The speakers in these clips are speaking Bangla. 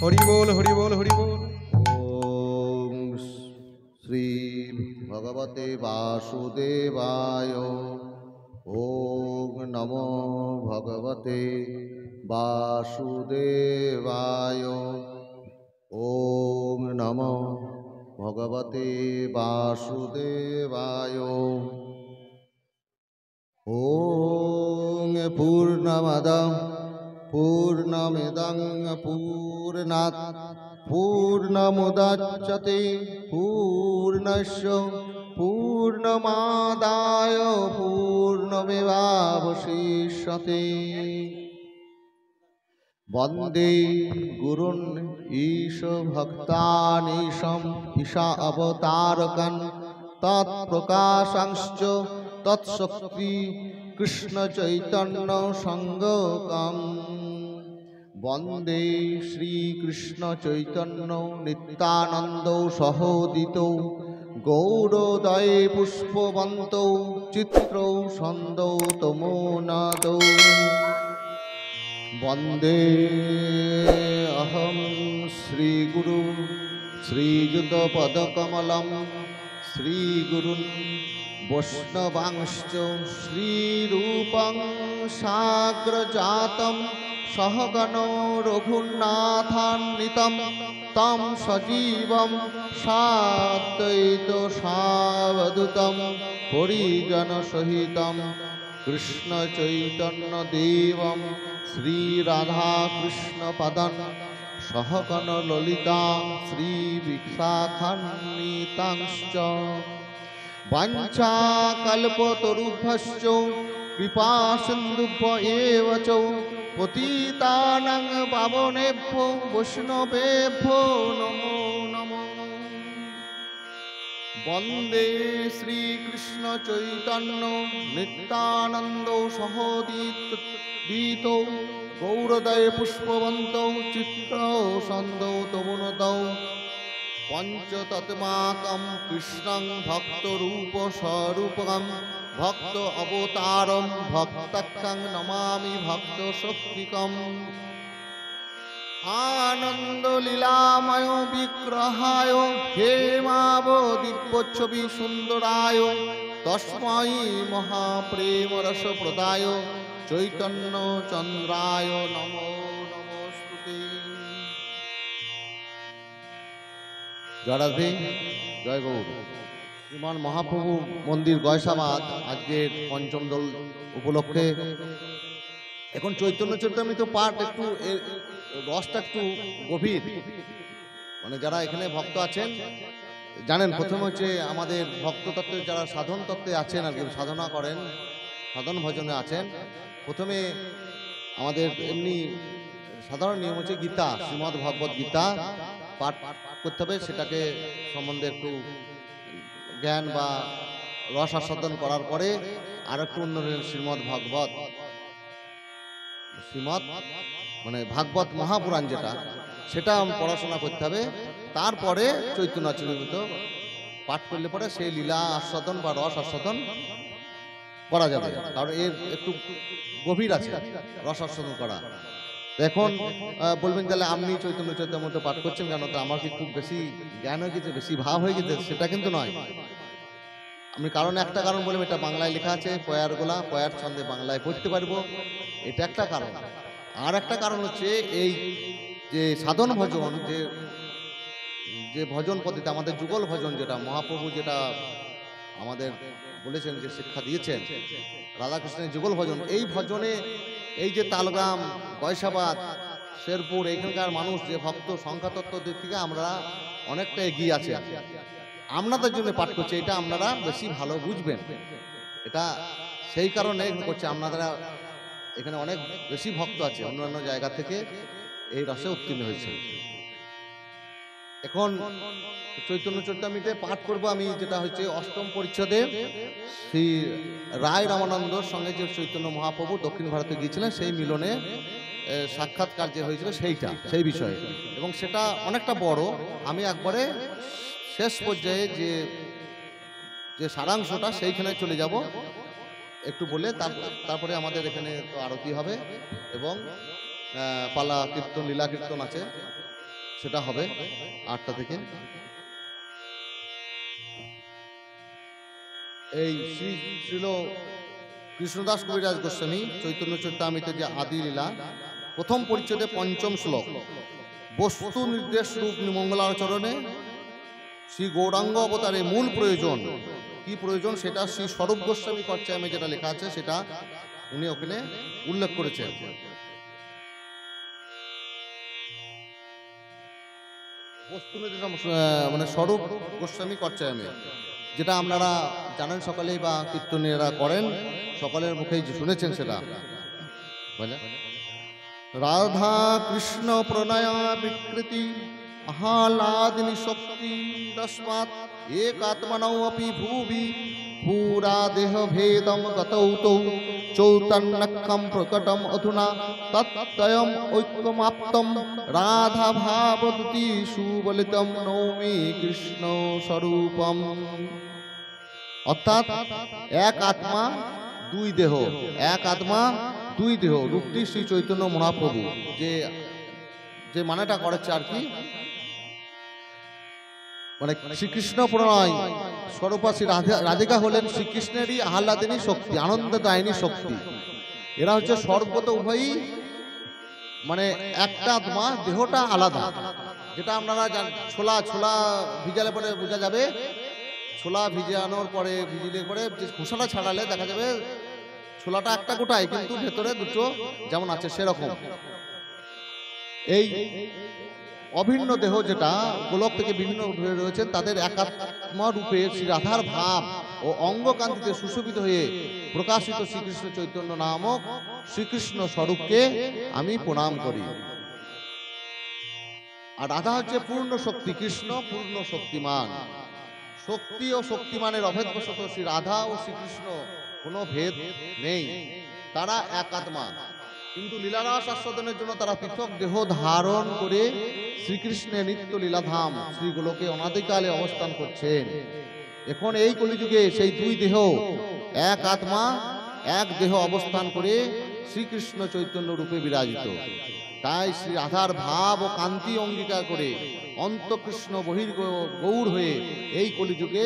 হরি বল হরি বল হরি বল। ওম শ্রী ভগবতে বাসুদেবায়। ওম নমো ভগবতে বাসুদেবায়। ওম নমো ভগবতে বাসুদেবায়। ওম পূর্ণমদঃ पूर्णमिदं पूर्णात् पूर्णमुदच्यते पूर्णस्य पूर्णमादाय पूर्णमेवावशिष्यते। वन्दे गुरुन् ईश भक्तानीशम् ईशा अवतारकन् तत्प्रकाशांश्च तत्शक्ति कृष्ण चैतन्य संगकम्। वन्दे श्रीकृष्ण चैतन्य नित्यानन्दौ सहोदितौ गौरोदये पुष्पवन्तौ चित्रौ छन्दौ तमोनादौ। वन्दे अहं श्रीगुरु श्रीयुतपदकमलं श्रीगुरुन् वैष्णवांश्च श्रीरूपं साग्रजातं सहगणो रघुनाथान्वितं तं सजीवं साद्वैतसावधूतं परिजनसहितं कृष्णचैतन्यदेवं श्रीराधाकृष्णपदं सहगणललिता श्रीविशाखान्वितांश्च। वाञ्छाकल्पतरुभ्यश्च कृपासिन्धुभ्य एव च पतितानां पावनेभ्यो वैष्णवेभ्यो नमो नमः। वन्दे श्रीकृष्ण चैतन्य नित्यानन्दौ सहोदितौ गौरोदये पुष्पवन्तौ चित्रौ छन्दौ तमोनादौ। पंचतत्माकं कृष्णं भक्तरूपस्वरूपं भक्त अवतारं भक्तकं नमामि भक्तशक्तिकम्। आनन्दलीलामय विग्रहाय हेमावदिव्यच्छवि सुन्दराय तस्मै महाप्रेमरसप्रदाय चैतन्यचन्द्राय नमो नमोस्तुते। जय राधे जय गौर। श्रीमान महाप्रभु मंदिर गयसाबाद आज के पंचम दल उपलक्षे এখন চৈতন্য চরিতামৃত পাঠ একটু রসটা একটু গভীর, মানে যারা এখানে ভক্ত আছেন জানেন। প্রথমে হচ্ছে আমাদের ভক্ত তত্ত্বে যারা সাধন তত্ত্বে আছেন আর কি, সাধনা করেন, সাধন ভজনে আছেন, প্রথমে আমাদের এমনি সাধারণ নিয়ম হচ্ছে গীতা, শ্রীমদ্ ভগবত গীতা পাঠ করতে হবে। সেটাকে সম্বন্ধে একটু জ্ঞান বা রস আস্বাদন করার পরে আর একটু অন্য শ্রীমদ্ ভাগবত, শ্রীমদ্ মানে ভাগবত মহাপুরাণ যেটা, সেটা পড়াশোনা করতে হবে। তারপরে চৈতন্য চরিতামৃত পাঠ করলে পরে সেই লীলা আস্বাদন বা রস আস্বাদন করা যাবে, কারণ এর একটু গভীর আছে রস আস্বাদন করা। এখন বলবেন তাহলে আপনি চৈতন্য চরিতামৃত পাঠ করছেন কেন? তো আমার কি খুব বেশি জ্ঞান হয়ে গেছে, বেশি ভাব হয়ে গেছে? সেটা কিন্তু নয়। আমি কারণ একটা কারণ বললাম, এটা বাংলায় লেখা আছে, পয়ারগুলা পয়ার ছন্দে বাংলায় পড়তে পারবো, এটা একটা কারণ। আর একটা কারণ হচ্ছে এই যে সাধন ভজন, যে ভজন পদ্ধতি আমাদের যুগল ভজন, যেটা মহাপ্রভু যেটা আমাদের বলেছেন, যে শিক্ষা দিয়েছেন রাধাকৃষ্ণের যুগল ভজন, এই ভজনে এই যে তালগ্রাম, গয়সাবাদ, শেরপুর এইখানকার মানুষ যে ভক্ত সংখ্যাতত্ত্ব দিক থেকে আমরা অনেকটা এগিয়ে আছে। আপনাদের জন্য পাঠ করছে, এটা আপনারা বেশি ভালো বুঝবেন। এটা সেই কারণে করছে, আপনারা এখানে অনেক বেশি ভক্ত আছে, অন্যান্য জায়গা থেকে এই রসে উত্তীর্ণ হয়েছে। এখন চৈতন্য চরিতামৃতে পাঠ করব আমি, যেটা হচ্ছে অষ্টম পরিচ্ছদে শ্রী রায় রামানন্দর সঙ্গে যে চৈতন্য মহাপ্রভু দক্ষিণ ভারতে গিয়েছিলেন সেই মিলনে সাক্ষাৎকার যে হয়েছিল সেই বিষয়ে, এবং সেটা অনেকটা বড়। আমি একবারে শেষ পর্যায়ে যে সারাংশটা সেইখানে চলে যাব একটু বলে, তারপরে আমাদের এখানে তো আরতি হবে এবং পালা কীর্তন, লীলা কীর্তন আছে, সেটা হবে 8টা থেকে। এই শ্রীল কৃষ্ণদাস কবিরাজ গোস্বামী চৈতন্য চরিতামৃতে যে আদি লীলা প্রথম পরিচ্ছদে 5ম শ্লোক, বস্তু নির্দেশ রূপ মঙ্গলাচরণে শ্রী গৌরাঙ্গ অবতারে মূল প্রয়োজন কি প্রয়োজন, সেটা শ্রী স্বরূপ গোস্বামী কর্চায়ামে যেটা লেখা আছে সেটা উনি ওখানে উল্লেখ করেছেন। বস্তু নির্দেশ মানে স্বরূপ গোস্বামী কর্চায়ামে, যেটা আপনারা জানেন সকলেই বা কীর্তনীয়রা করেন, সকলের মুখেই শুনেছেন সেটা। রাধা কৃষ্ণ প্রণয়া বিকৃতি আহ্লাদিনী শক্তি তস্মাৎ একাত্মনৌ অপি ভুবি পুরা দেহ ভেদম গতৌ তৌ চৈতন্যকম প্রকটম অধুনা তত্তয়ম ঐক্যমাপ্তম রাধা ভাবদুতি সুবলিতম নৌমি কৃষ্ণ স্বরূপম। অর্থাৎ এক আত্মা দুই দেহ, এক আত্মা দুই দেহ রূপটি শ্রী চৈতন্য মহাপ্রভু যে মানেটা করেছে আর কি, মানে শ্রীকৃষ্ণ প্রণয় স্বরূপা শ্রী রাধিকা হলেন শ্রীকৃষ্ণেরই আহ্লাদিনী শক্তি, আনন্দদায়িনী শক্তি। এরা হচ্ছে সর্বত উভয়ই মানে একটা আত্মা, দেহটা আলাদা। যেটা আপনারা ছোলা ভিজালে পরে বোঝা যাবে, ছোলা ভিজানোর পরে ভিজিলে পরে যে খোসাটা ছাড়ালে দেখা যাবে ছোলাটা একটা গোটাই, কিন্তু ভেতরে দুটো যেমন আছে সেরকম। এই অভিন্ন দেহ যেটা গোলক থেকে বিভিন্ন হয়ে রয়েছেন, তাদের একাত্মা রূপে শ্রী রাধার ভাব ও অঙ্গকান্তিতে সুশোভিত হয়ে প্রকাশিত শ্রীকৃষ্ণ চৈতন্য নামক শ্রীকৃষ্ণ স্বরূপকে আমি প্রণাম করি। আর রাধা হচ্ছে পূর্ণ শক্তি, কৃষ্ণ পূর্ণ শক্তিমান। শক্তি ও শক্তিমানের অভেদবশত শ্রী রাধা ও শ্রীকৃষ্ণ কোনো ভেদ নেই, তারা এক আত্মা। কিন্তু লীলারাস আস্বাদনের জন্য তারা পৃথক দেহ ধারণ করে শ্রীকৃষ্ণের নিত্য লীলাধাম শ্রীগোলকে অনাদিকালে অবস্থান করছেন। এখন এই কলিযুগে সেই দুই দেহ এক আত্মা এক দেহ অবস্থান করে শ্রীকৃষ্ণ চৈতন্য রূপে বিরাজিত। তাই শ্রী রাধার ভাব ও কান্তি অঙ্গীকার করে অন্তকৃষ্ণ বহির্গৌর হয়ে এই কলিযুগে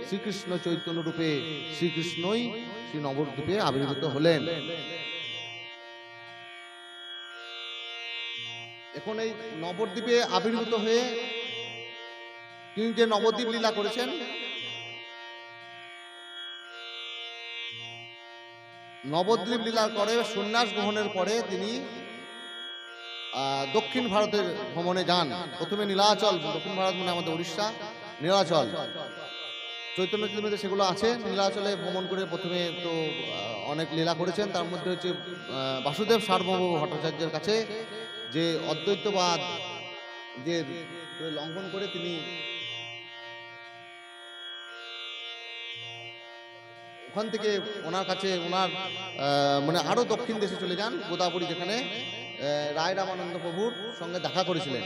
শ্রীকৃষ্ণ চৈতন্য রূপে শ্রীকৃষ্ণই শ্রী নবদ্বীপে আবির্ভূত হলেন। এখন এই নবদ্বীপে আবির্ভূত হয়ে তিনি যে নবদ্বীপ লীলা করেছেন, নবদ্বীপ লীলার পরে সন্ন্যাস গ্রহণের পরে তিনি দক্ষিণ ভারতের ভ্রমণে যান। প্রথমে নীলাচল, দক্ষিণ ভারত মানে আমাদের উড়িষ্যা, নীলাচল চৈতন্য চরিতামৃতে সেগুলো আছে। নীলাচলে ভ্রমণ করে প্রথমে তো অনেক লীলা করেছেন। তার মধ্যে হচ্ছে বাসুদেব সার্বভৌম ভট্টাচার্যের কাছে যে অদ্বৈতবাদ যে লঙ্ঘন করে তিনি ওখান থেকে ওনার কাছে ওনার মানে আরো দক্ষিণ দেশে চলে যান, গোদাবরী, যেখানে রায় রামানন্দ প্রভুর সঙ্গে দেখা করেছিলেন।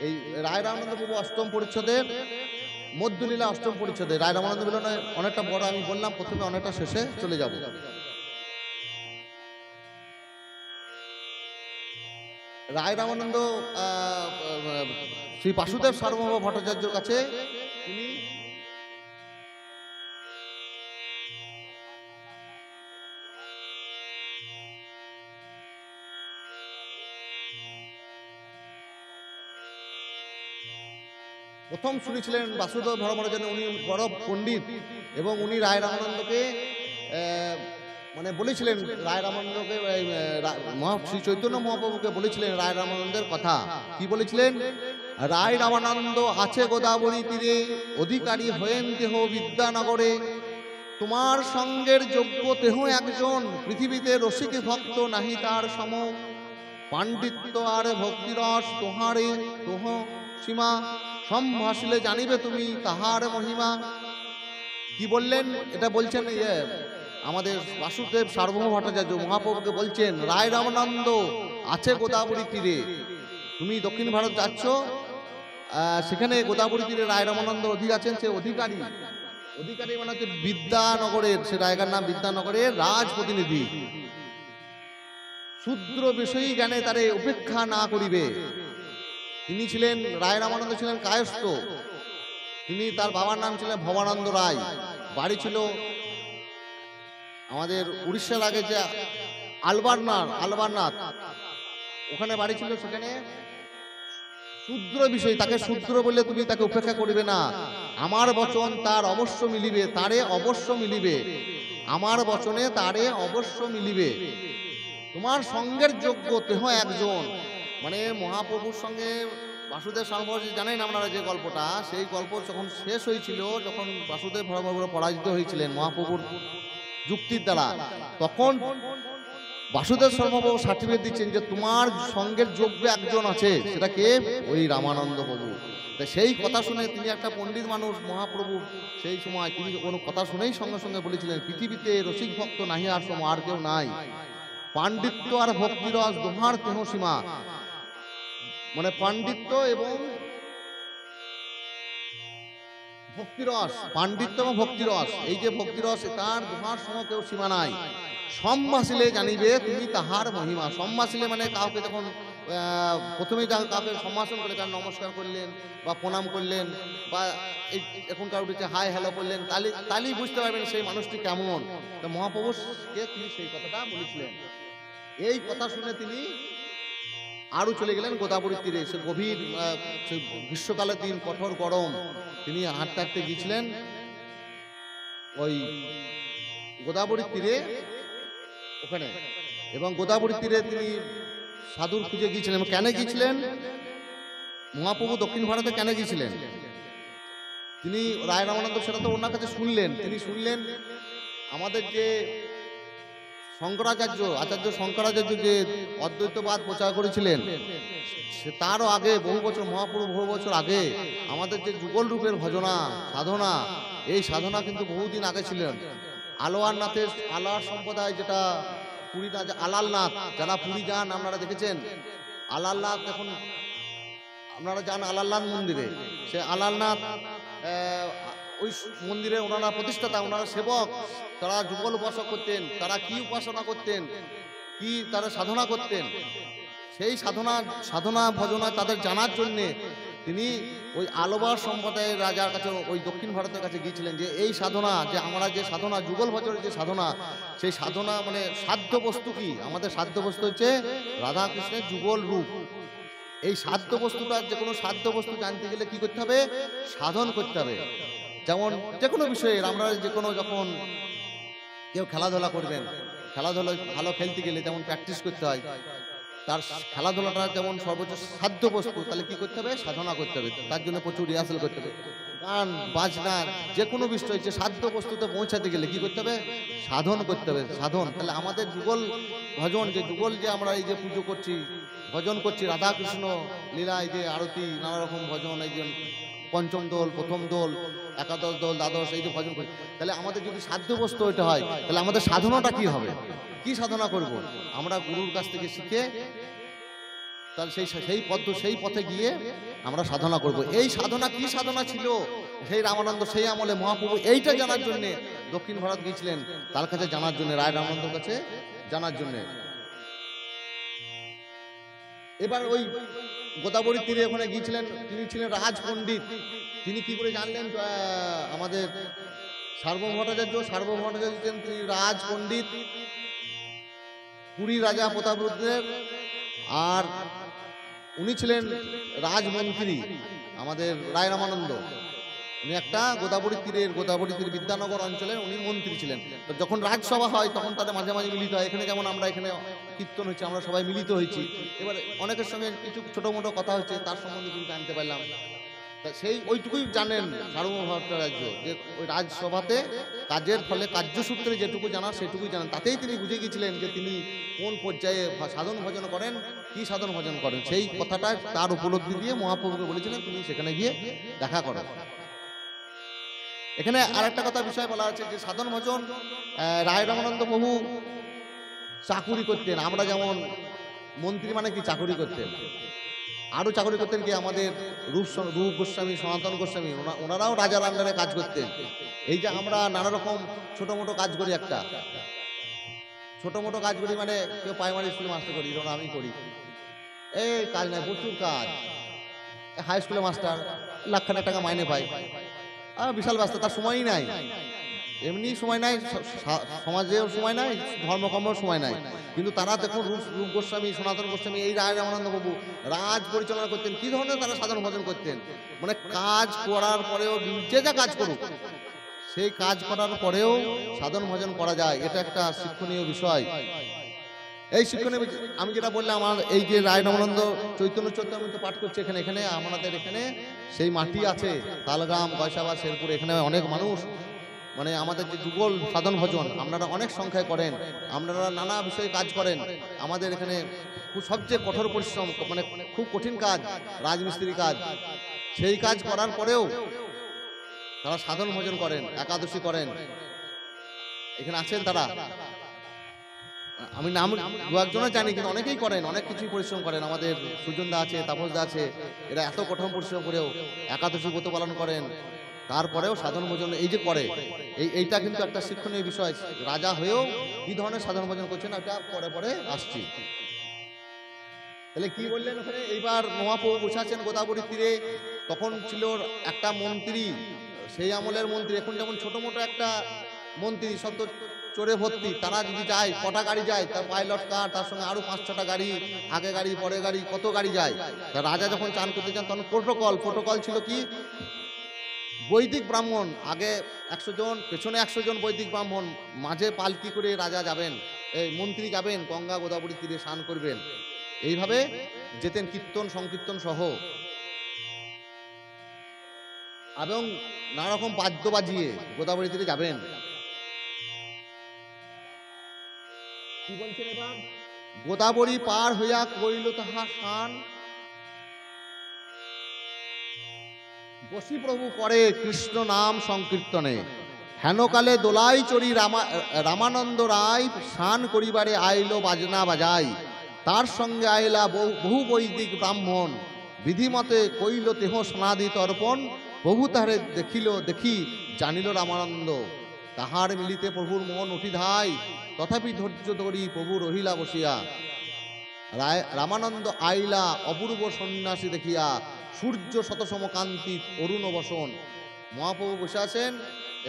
এই রায় রামানন্দ প্রভু অষ্টম পরিচ্ছদের মধ্যলীলা, অষ্টম পরিচ্ছদে রায় রামানন্দ মিলনে অনেকটা বড়, আমি বললাম প্রথমে, অনেকটা শেষে চলে যাব। রায় রামানন্দ শ্রী বাসুদেব সার্বভৌম ভট্টাচার্যের কাছে তিনি প্রথম শুনেছিলেন বাসুদেব ধর্মরাজন, উনি বড় পণ্ডিত, এবং উনি রায় রামানন্দকে মানে বলেছিলেন, রায় রামানন্দকে শ্রী চৈতন্য মহাপ্রভুকে বলেছিলেন রায় রামানন্দের কথা। কি বলেছিলেন? রায় রামানন্দ আছে গোদাবরী তীরে, অধিকারী হয়েন দেহ বিদ্যানগরে, তোমার সঙ্গের যোগ্য দেহ একজন, পৃথিবীতে রসিক ভক্ত নাহি তার সম, পাণ্ডিত্য আর ভক্তিরস তোহারে তোহ সীমা, সম্ভাষিলে জানিবে তুমি তাহার মহিমা। কি বললেন? এটা বলছেন আমাদের বাসুদেব সার্বভৌম ভট্টাচার্য মহাপ্রভুকে বলছেন, রায় রামানন্দ আছে গোদাবরী তীরে, তুমি দক্ষিণ ভারত যাচ্ছ, সেখানে গোদাবরী তীরে রায় রামানন্দ আছেন, সে অধিকারী মানে হচ্ছে বিদ্যানগরের, সে জায়গার নাম বিদ্যানগরের রাজ প্রতিনিধি। শূদ্র বিষয়ী জ্ঞানে তারে উপেক্ষা না করিবে। তিনি ছিলেন, রায় রামানন্দ ছিলেন কায়স্থ। তিনি, তার বাবার নাম ছিলেন ভবানন্দ রায়। বাড়ি ছিল আমাদের উড়িষ্যার আগে যে আলবারনাথ, ওখানে বাড়ি ছিল। সেখানে শূদ্র বিষয়, তাকে শূদ্র বললে তুমি তাকে উপেক্ষা করিবে না। আমার বচন তার অবশ্য মিলিবে, তারে অবশ্য মিলিবে, আমার বচনে তারে অবশ্য মিলিবে। তোমার সঙ্গের যোগ্য তেহ একজন। মানে মহাপ্রভুর সঙ্গে বাসুদেব সার্বভৌম, জানেন আপনারা যে গল্পটা, সেই গল্প যখন শেষ হয়েছিল, যখন বাসুদেব পরাজিত হয়েছিলেন মহাপ্রভুর যুক্তির দ্বারা, তখন বাসুদেব সার্বভৌম সার্টিফিকেট দিচ্ছেন যে তোমার সঙ্গের যোগ্য একজন আছে, সেটা কে? ওই রামানন্দ প্রভু। তা সেই কথা শুনে, তিনি একটা পণ্ডিত মানুষ মহাপ্রভু, সেই সময় তিনি কোনো কথা শুনেই সঙ্গে সঙ্গে বলেছিলেন, পৃথিবীতে রসিক ভক্ত নাহি আর সম, আর কেউ নাই, পাণ্ডিত্য আর ভক্তিরস দোহার তেহ সীমা। মানে পাণ্ডিত্য এবং ভক্তিরস, পাণ্ডিত্য এবং ভক্তিরস, এই যে ভক্তিরস, তার দোহার সম কেউ সীমা নাই। সম্ভাষিলে জানিবে তুমি তাহার মহিমা। সম্ভাষিলে মানে কাউকে যখন প্রথমেই কাউকে সম্ভাষণ করে, তার নমস্কার করলেন বা প্রণাম করলেন, বা এখনকার উঠেছে হাই হ্যালো করলেন, তাহলেই বুঝতে পারবেন সেই মানুষটি কেমন। তো মহাপ্রভুকে তিনি সেই কথাটা বলেছিলেন। এই কথা শুনে তিনি আরও চলে গেলেন গোদাবরীর তীরে। সে গভীর গ্রীষ্মকালের দিন, কঠোর গরম, তিনি হাঁটতে হাঁটতে গিয়েছিলেন ওই গোদাবরীর তীরে ওখানে। এবং গোদাবরীর তীরে তিনি সাধুর খুঁজে গিয়েছিলেন। কেন গিয়েছিলেন? মহাপ্রভু দক্ষিণ ভারতে কেন গিয়েছিলেন? তিনি, রায় রামানন্দ সেটা তো ওনার কাছে শুনলেন। তিনি শুনলেন আমাদের যে আচার্য শঙ্করাচার্য যে অদ্বৈতবাদ প্রচার করেছিলেন, সে তারও আগে বহু বছর, মহাপ্রভু বহু বছর আগে আমাদের যে যুগল রূপের ভজনা সাধনা, এই সাধনা কিন্তু বহুদিন আগে ছিলেন। আলোয়ার সম্প্রদায়, যেটা পুরী আলালনাথ, যারা পুরী যান আপনারা দেখেছেন, আলালনাথ, এখন আপনারা যান আলালনাথ মন্দিরে, সে আলালনাথ ওই মন্দিরে ওনারা প্রতিষ্ঠাতা, ওনারা সেবক, তারা যুগল উপাসক করতেন। তারা কি উপাসনা করতেন, কি তারা সাধনা করতেন, সেই সাধনা ভজনা তাদের জানার জন্যে তিনি ওই আলোবার সম্প্রদায়ের রাজার কাছে, ওই দক্ষিণ ভারতের কাছে গিয়েছিলেন, যে এই সাধনা, যে আমরা যে সাধনা, যুগল ভজনের যে সাধনা, সেই সাধনা মানে সাধ্য বস্তু কি? আমাদের সাধ্য বস্তু হচ্ছে রাধাকৃষ্ণের যুগল রূপ। এই সাধ্য বস্তুটা, যে কোনো সাধ্য বস্তু জানতে গেলে কি করতে হবে? সাধন করতে হবে। যেমন যে কোনো বিষয়ে আমরা যে কোনো, যখন কেউ খেলাধুলা করবেন, খেলাধুলা ভালো খেলতে গেলে যেমন প্র্যাকটিস করতে হয়, তার খেলাধুলাটা যেমন সর্বোচ্চ সাধ্য বস্তু, তাহলে কি করতে হবে? সাধনা করতে হবে। তার জন্য প্রচুর রিহার্সাল করতে হবে। গান বাজনা যে কোনো বিষয়, যে সাধ্য বস্তুতে পৌঁছাতে গেলে কি করতে হবে? সাধন করতে হবে, সাধন। তাহলে আমাদের যুগল ভজন, যে যুগল, যে আমরা এই যে পুজো করছি, ভজন করছি, রাধাকৃষ্ণ লীলা, এই যে আরতি, নানা রকম ভজন, এই যে পঞ্চম দোল, প্রথম দোল, একাদশ দোল, দ্বাদশ, এই যে ভজন করি, তাহলে আমাদের যদি সাধ্য বস্তু ওইটা হয়, তাহলে আমাদের সাধনাটা কি হবে? কি সাধনা করব? আমরা গুরুর কাছ থেকে শিখে, তাহলে সেই পথে গিয়ে আমরা সাধনা করব। এই সাধনা কি সাধনা ছিল সেই রামানন্দ, সেই আমলে মহাপ্রভু এইটা জানার জন্যে দক্ষিণ ভারত গিয়েছিলেন, তার কাছে জানার জন্য, রায় রামানন্দর কাছে জানার জন্য। এবার ওই গোদাবরী তীরে ওখানে গিয়েছিলেন, তিনি ছিলেন রাজ পণ্ডিত। তিনি কি করে জানলেন? আমাদের সার্বভৌম ভট্টাচার্য তিনি রাজ পণ্ডিত, পুরী রাজা প্রতাপরুদ্রের, আর উনি ছিলেন রাজমন্ত্রী আমাদের রায় রামানন্দ। উনি একটা গোদাবরী তীর বিদ্যানগর অঞ্চলের উনি মন্ত্রী ছিলেন। তো যখন রাজসভা হয় তখন তাদের মাঝে মাঝে মিলিত হয়। এখানে যেমন আমরা এখানে কীর্তন হচ্ছে, আমরা সবাই মিলিত হয়েছি। এবার অনেকের সঙ্গে কিছু ছোটো মোটো কথা হচ্ছে, তার সম্বন্ধে কিন্তু জানতে পারলাম। তা সেই ওইটুকুই জানেন সার্বভৌম ভট্টাচার্য, যে ওই রাজসভাতে কাজের ফলে কার্যসূত্রে যেটুকু জানা সেটুকুই জানেন। তাতেই তিনি বুঝে গিয়েছিলেন যে তিনি কোন পর্যায়ে সাধন ভজন করেন, কি সাধন ভজন করেন। সেই কথাটা তার উপলব্ধি দিয়ে মহাপ্রভুকে বলেছিলেন তুমি সেখানে গিয়ে দেখা করো। এখানে আর একটা কথা বিষয় বলা আছে যে সাধন ভজন রায় রামানন্দ প্রভু চাকুরি করতেন। আমরা যেমন মন্ত্রী মানে কি চাকুরি করতেন, আরও চাকরি করতেন কি আমাদের রূপ গোস্বামী, সনাতন গোস্বামী, ওনারাও রাজার আন্ডারে কাজ করতেন। এই যে আমরা নানা রকম ছোটো মোটো কাজ করি, একটা ছোটো মোটো কাজ করি মানে কেউ প্রাইমারি স্কুলে মাস্টার করি, যেমন আমি করি, এই কাজ নাই, প্রচুর কাজ। হাই স্কুলে মাস্টার লাখখানেক টাকা মাইনে পাই, বিশাল ব্যস্ত, তার সময়ই নাই, এমনি সময় নাই, সমাজেও সময় নাই, ধর্মকর্মেও সময় নাই। কিন্তু তারা দেখুন রূপ গোস্বামী, সনাতন গোস্বামী, এই রায় রামানন্দ বাবু রাজ পরিচালনা করতেন। কি ধরনের তারা সাধন ভজন করতেন, মানে কাজ করার পরেও যে যা কাজ করুক সেই কাজ করার পরেও সাধন ভজন করা যায়। এটা একটা শিক্ষণীয় বিষয়। এই শিক্ষণীয় আমি যেটা বললাম, আমার এই যে রায় রামানন্দ চৈতন্য চৈতন্য পাঠ করছে এখানে, এখানে আমাদের এখানে সেই মাটি আছে, তালগ্রাম, গয়সাবা, শেরপুর, এখানে অনেক মানুষ, মানে আমাদের যে যুগল সাধন ভজন আপনারা অনেক সংখ্যায় করেন, আপনারা নানা বিষয়ে কাজ করেন। আমাদের এখানে সবচেয়ে কঠোর পরিশ্রম, মানে খুব কঠিন কাজ রাজমিস্ত্রি কাজ। সেই কাজ করার পরেও তারা সাধন ভজন করেন, একাদশী করেন। এখানে আছেন তারা, আমি নাম দু একজনের জানি, কিন্তু অনেকেই করেন, অনেক কিছুই পরিশ্রম করেন। আমাদের সুজনদা আছে, তাপসদা আছে, এরা এত কঠোর পরিশ্রম করেও একাদশী ব্রত পালন করেন, তারপরেও সাধন ভজন এই যে করে, এইটা কিন্তু একটা শিক্ষণীয় বিষয়। রাজা হয়েও কি ধরনের সাধন ভজন করছেন এটা পরে পরে আসছি। তাহলে কি বললেন ওখানে, এইবার মহাপ্রভু বসে আছেন গোদাবরীর তীরে। তখন ছিল একটা মন্ত্রী, সেই আমলের মন্ত্রী, এখন যেমন ছোট মোটো একটা মন্ত্রী সব তো চোরে ভর্তি, তারা যদি যায়, কটা গাড়ি যায়, তার পাইলট কার, তার সঙ্গে আরো 5-6টা গাড়ি, আগে গাড়ি পরে গাড়ি, কত গাড়ি যায়। তা রাজা যখন চান করতে যান তখন প্রোটোকল ছিল কি, বৈদিক ব্রাহ্মণ আগে 100 জন, পেছনে 100 জন বৈদিক ব্রাহ্মণ, মাঝে পালকি করে রাজা যাবেন, এই মন্ত্রী যাবেন, গঙ্গা গোদাবরী তীরে স্নান করবেন। এইভাবে যেতেন কীর্তন সংকীর্তন সহ, এবং নানা রকম বাদ্য বাজিয়ে গোদাবরী তীরে যাবেন। কি বলছেন এবার, গোদাবরী পার হইয়া কইল তাহা স্নান, বসি প্রভু করে কৃষ্ণ নাম সংকীর্তনে, হেনকালে দোলাই চড়ি রামানন্দ রায় স্নান করিবারে আইলো বাজনা বাজাই, তার সঙ্গে আইলা বহু বৈদিক ব্রাহ্মণ, বিধিমতে কইল তেহ স্নাদি তর্পণ, প্রভু তাহারে দেখি জানিল রামানন্দ, তাহার মিলিতে প্রভুর মন উঠি ধাই, তথাপি ধৈর্য ধরি প্রভু রহিলা বসিয়া, রামানন্দ আইলা অপূর্ব সন্ন্যাসী দেখিয়া, সূর্য শতসম কান্তি অরুণ বসন। মহাপ্রভু বসে আছেন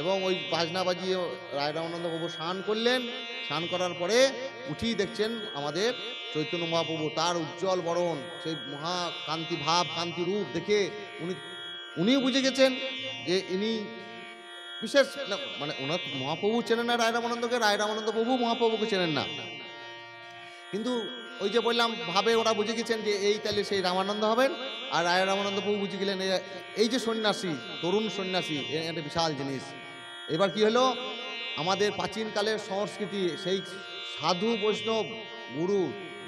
এবং ওই বাজনা বাজিয়ে রায় রামানন্দ প্রভু স্নান করলেন। স্নান করার পরে উঠিয়ে দেখছেন আমাদের চৈতন্য মহাপ্রভু, তার উজ্জ্বল বরণ, সেই মহাকান্তি ভাব, কান্তি রূপ দেখে উনিও বুঝে গেছেন যে ইনি বিশেষ, মানে ওনার মহাপ্রভু চেনেন না রায় রামানন্দকে, রায় রামানন্দ প্রভু মহাপ্রভুকে চেনেন না, কিন্তু ওই যে বললাম ভাবে ওরা বুঝে গেছেন যে এই তাহলে সেই রামানন্দ হবেন। আর রায় রামানন্দ প্রভু বুঝে গেলেন এই যে সন্ন্যাসী, তরুণ সন্ন্যাসী, একটা বিশাল জিনিস। এবার কি হলো, আমাদের প্রাচীনকালের সংস্কৃতি, সেই সাধু বৈষ্ণব,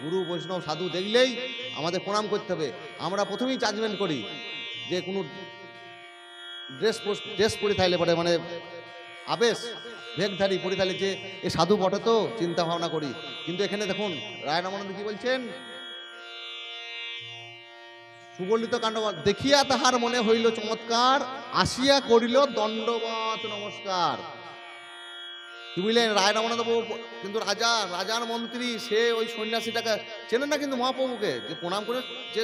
গুরু বৈষ্ণব সাধু দেখলেই আমাদের প্রণাম করতে হবে। আমরা প্রথমেই জাজমেন্ট করি যে কোনো ড্রেস পরে থাকলে পরে, মানে আবেশ ভেগধারী পরে থাকলে যে এ সাধু বটে, তো চিন্তা ভাবনা করি। কিন্তু এখানে দেখুন রায় রামানন্দ কি বলছেন, সুবর্ণিত কাণ্ড, দেখিয়া তাহার মনে হইল চমৎকার, আসিয়া করিল দণ্ডবত নমস্কার। কি বুঝলেন, রায় রামানন্দ প্রভু কিন্তু রাজার মন্ত্রী, সে ওই সন্ন্যাসীটাকে চেনেন না, কিন্তু মহাপ্রভুকে যে প্রণাম করে, যে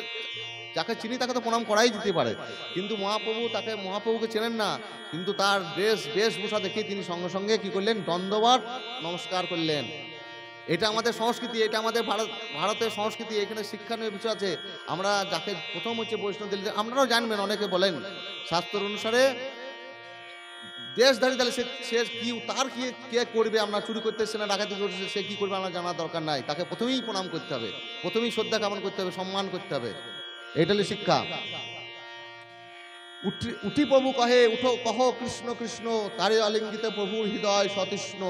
যাকে চিনি তাকে তো প্রণাম করাই যেতে পারে, কিন্তু মহাপ্রভুকে চেনেন না, কিন্তু তার বেশভূষা দেখে তিনি সঙ্গে সঙ্গে কি করলেন, দণ্ডবত নমস্কার করলেন। এটা আমাদের সংস্কৃতি, এটা আমাদের ভারতের সংস্কৃতি। এখানে শিক্ষণীয় বিষয় আছে। আমরা যাকে প্রথম হচ্ছে বৈষ্ণব দিল্লি, আপনারাও জানবেন, অনেকে বলেন শাস্ত্র অনুসারে দেশধারী, তাহলে সে কি, তার কি কে করবে, আমরা চুরি করতেছে না ডাকাতি করতেছে, সে কি করবে আমরা জানার দরকার নাই, তাকে প্রথমেই প্রণাম করতে হবে, প্রথমেই শ্রদ্ধা জ্ঞাপন করতে হবে, সম্মান করতে হবে, এটা হলো শিক্ষা। উঠি প্রভু কহে, উঠো কহ কৃষ্ণ কৃষ্ণ, তারে আলিঙ্গিত প্রভুর হৃদয় সতৃষ্ণ।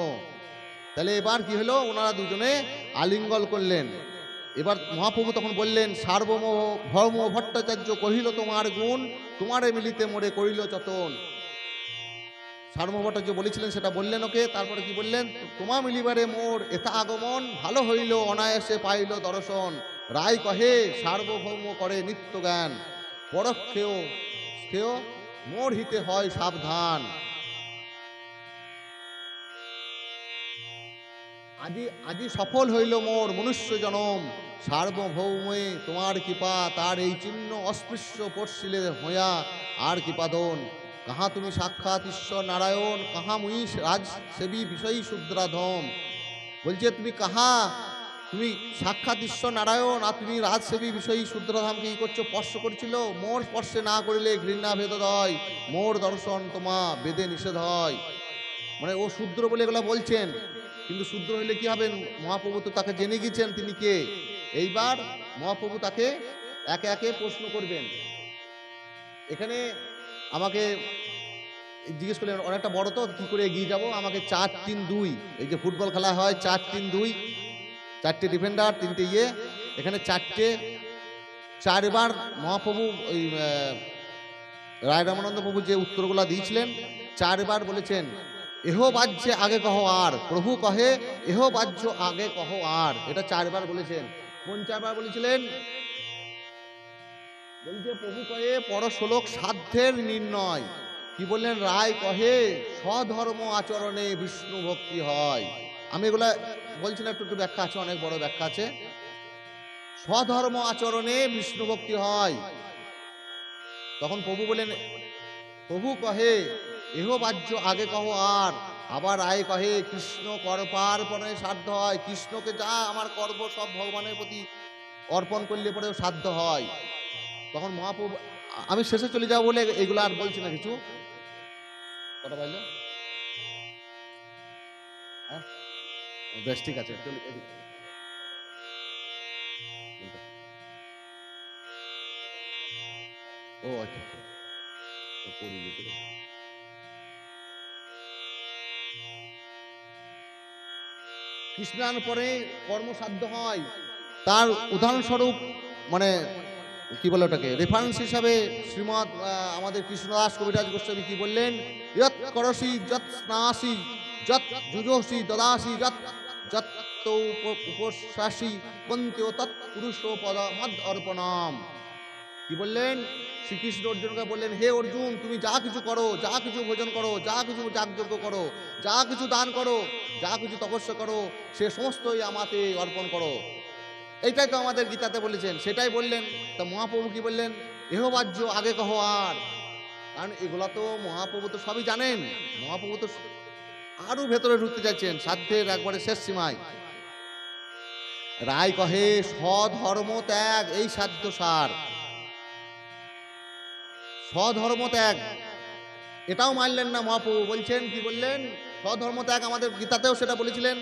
তাহলে এবার কি হলো, ওনারা দুজনে আলিঙ্গন করলেন। এবার মহাপ্রভু তখন বললেন, সার্বভৌম ভৌম ভট্টাচার্য কহিল তোমার গুণ, তোমারে মিলিতে মোরে করিল যতন। সার্বভৌম ভট্টাচার্য বলেছিলেন, সেটা বললেন ওকে। তারপরে কি বললেন, তোমা মিলিবারে মোর এথা আগমন, ভালো হইল অনায়াসে পাইল দর্শন। রায় কহে সার্বভৌম করে নিত্য জ্ঞান, পরক্ষেয় খেয় মোর হিতে হয় সাবধান। আজি সফল হইল মোর মনুষ্য জনম, সার্বভৌমে তোমার কৃপা তার এই চিহ্ন অস্পৃশ্য পড়ছিলে হইয়া আর কৃপাদন। কাহা তুমি সাক্ষাৎ ঈশ্বর নারায়ণ, কাহা মুই রাজসেবী বিষয়ী শুদ্রাধম। বলছে তুমি কাহা, তুমি সাক্ষাৎ ঈশ্বর নারায়ণ আর তুমি রাজসেবী বিষয়ী শুদ্রধামকে কি করছো, স্পর্শ করছিল। মোর স্পর্শে না করিলে ঘৃণা ভেদ হয়, মোর দর্শন তোমা বেদে নিষেধ হয়। মানে ও শূদ্র বলে এগুলো বলছেন, কিন্তু শূদ্র হইলে কি হবে, মহাপ্রভু তো তাকে জেনে গিয়েছেন তিনি কে। এইবার মহাপ্রভু তাকে একে একে প্রশ্ন করবেন। এখানে আমাকে জিজ্ঞেস করলেন, অনেকটা বড় তো কি করে এগিয়ে যাব, আমাকে 4-3-2, এই যে ফুটবল খেলা হয় 4-3-2, 4টে ডিফেন্ডার 3টে ইয়ে, এখানে 4বার মহাপ্রভু ওই রায় রামানন্দ প্রভু যে উত্তরগুলা দিয়েছিলেন 4বার বলেছেন এহ বাজ্যে আগে কহ আর, প্রভু কহে এহ বাজ্য আগে কহ আর। এটা 4বার বলেছেন। কোন 4বার বলেছিলেন, বলছে প্রভু কহে পরশোলক সাধ্যের নির্ণয়। কি বললেন, রায় কহে স্বধর্ম আচরণে বিষ্ণু ভক্তি হয়। আমি এগুলা বলছি না, একটু একটু ব্যাখ্যা আছে, অনেক বড় ব্যাখ্যা আছে। স্বধর্ম আচরণে বিষ্ণু ভক্তি হয়। তখন প্রভু বলেন, প্রভু কহে এহ বাহ্য আগে কহ আর। আবার রায় কহে কৃষ্ণ কর্পার্পণে সাধ্য হয়, কৃষ্ণকে যা আমার কর্ম সব ভগবানের প্রতি অর্পণ করলে পরেও সাধ্য হয়। তখন মহাপ্রভু, আমি শেষে চলে যাবো বলে এগুলো আর বলছি না কিছু। কটা পাইল, হ্যাঁ বেশ ঠিক আছে, ও আচ্ছা কৃষ্ণান পরে কর্মসাধ্য হয়। তার উদাহরণস্বরূপ মানে কি বলে ওটাকে রেফারেন্স হিসাবে শ্রীমৎ আমাদের কৃষ্ণদাস কবিরাজ গোস্বামী কি বললেন, যৎ করসি যৎ স্নাসি যৎ যুজসি দদাসি যৎ যৎ উপশ্বাসি পন্তেও তৎ পুরুষ পদ মদ অর্পণম। কি বললেন, শ্রীকৃষ্ণ অর্জুনকে বললেন, হে অর্জুন তুমি যা কিছু করো, যা কিছু ভোজন করো, যা কিছু যাগযজ্ঞ করো, যা কিছু দান করো, যা কিছু তপস্যা করো, সে সমস্তই আমাতে অর্পণ করো। এইটাই তো আমাদের গীতাতে বলেছেন, সেটাই বললেন। তা মহাপ্রভু কি বললেন, এহ বাহ্য আগে কহ আর। কারণ এগুলা তো মহাপ্রভু তো সবই জানেন, মহাপ্রভু তো আরো ভেতরে ঢুকতে যাচ্ছেন, সাধ্যের একবারে শেষ সীমায়। রায় কহে স্বধর্ম ত্যাগ এই সাধ্য সার। স্বধর্ম ত্যাগ এটাও মানলেন না মহাপ্রভু, বলছেন কি বললেন, স্বধর্ম ত্যাগ আমাদের গীতাতেও সেটা বলেছিলেন,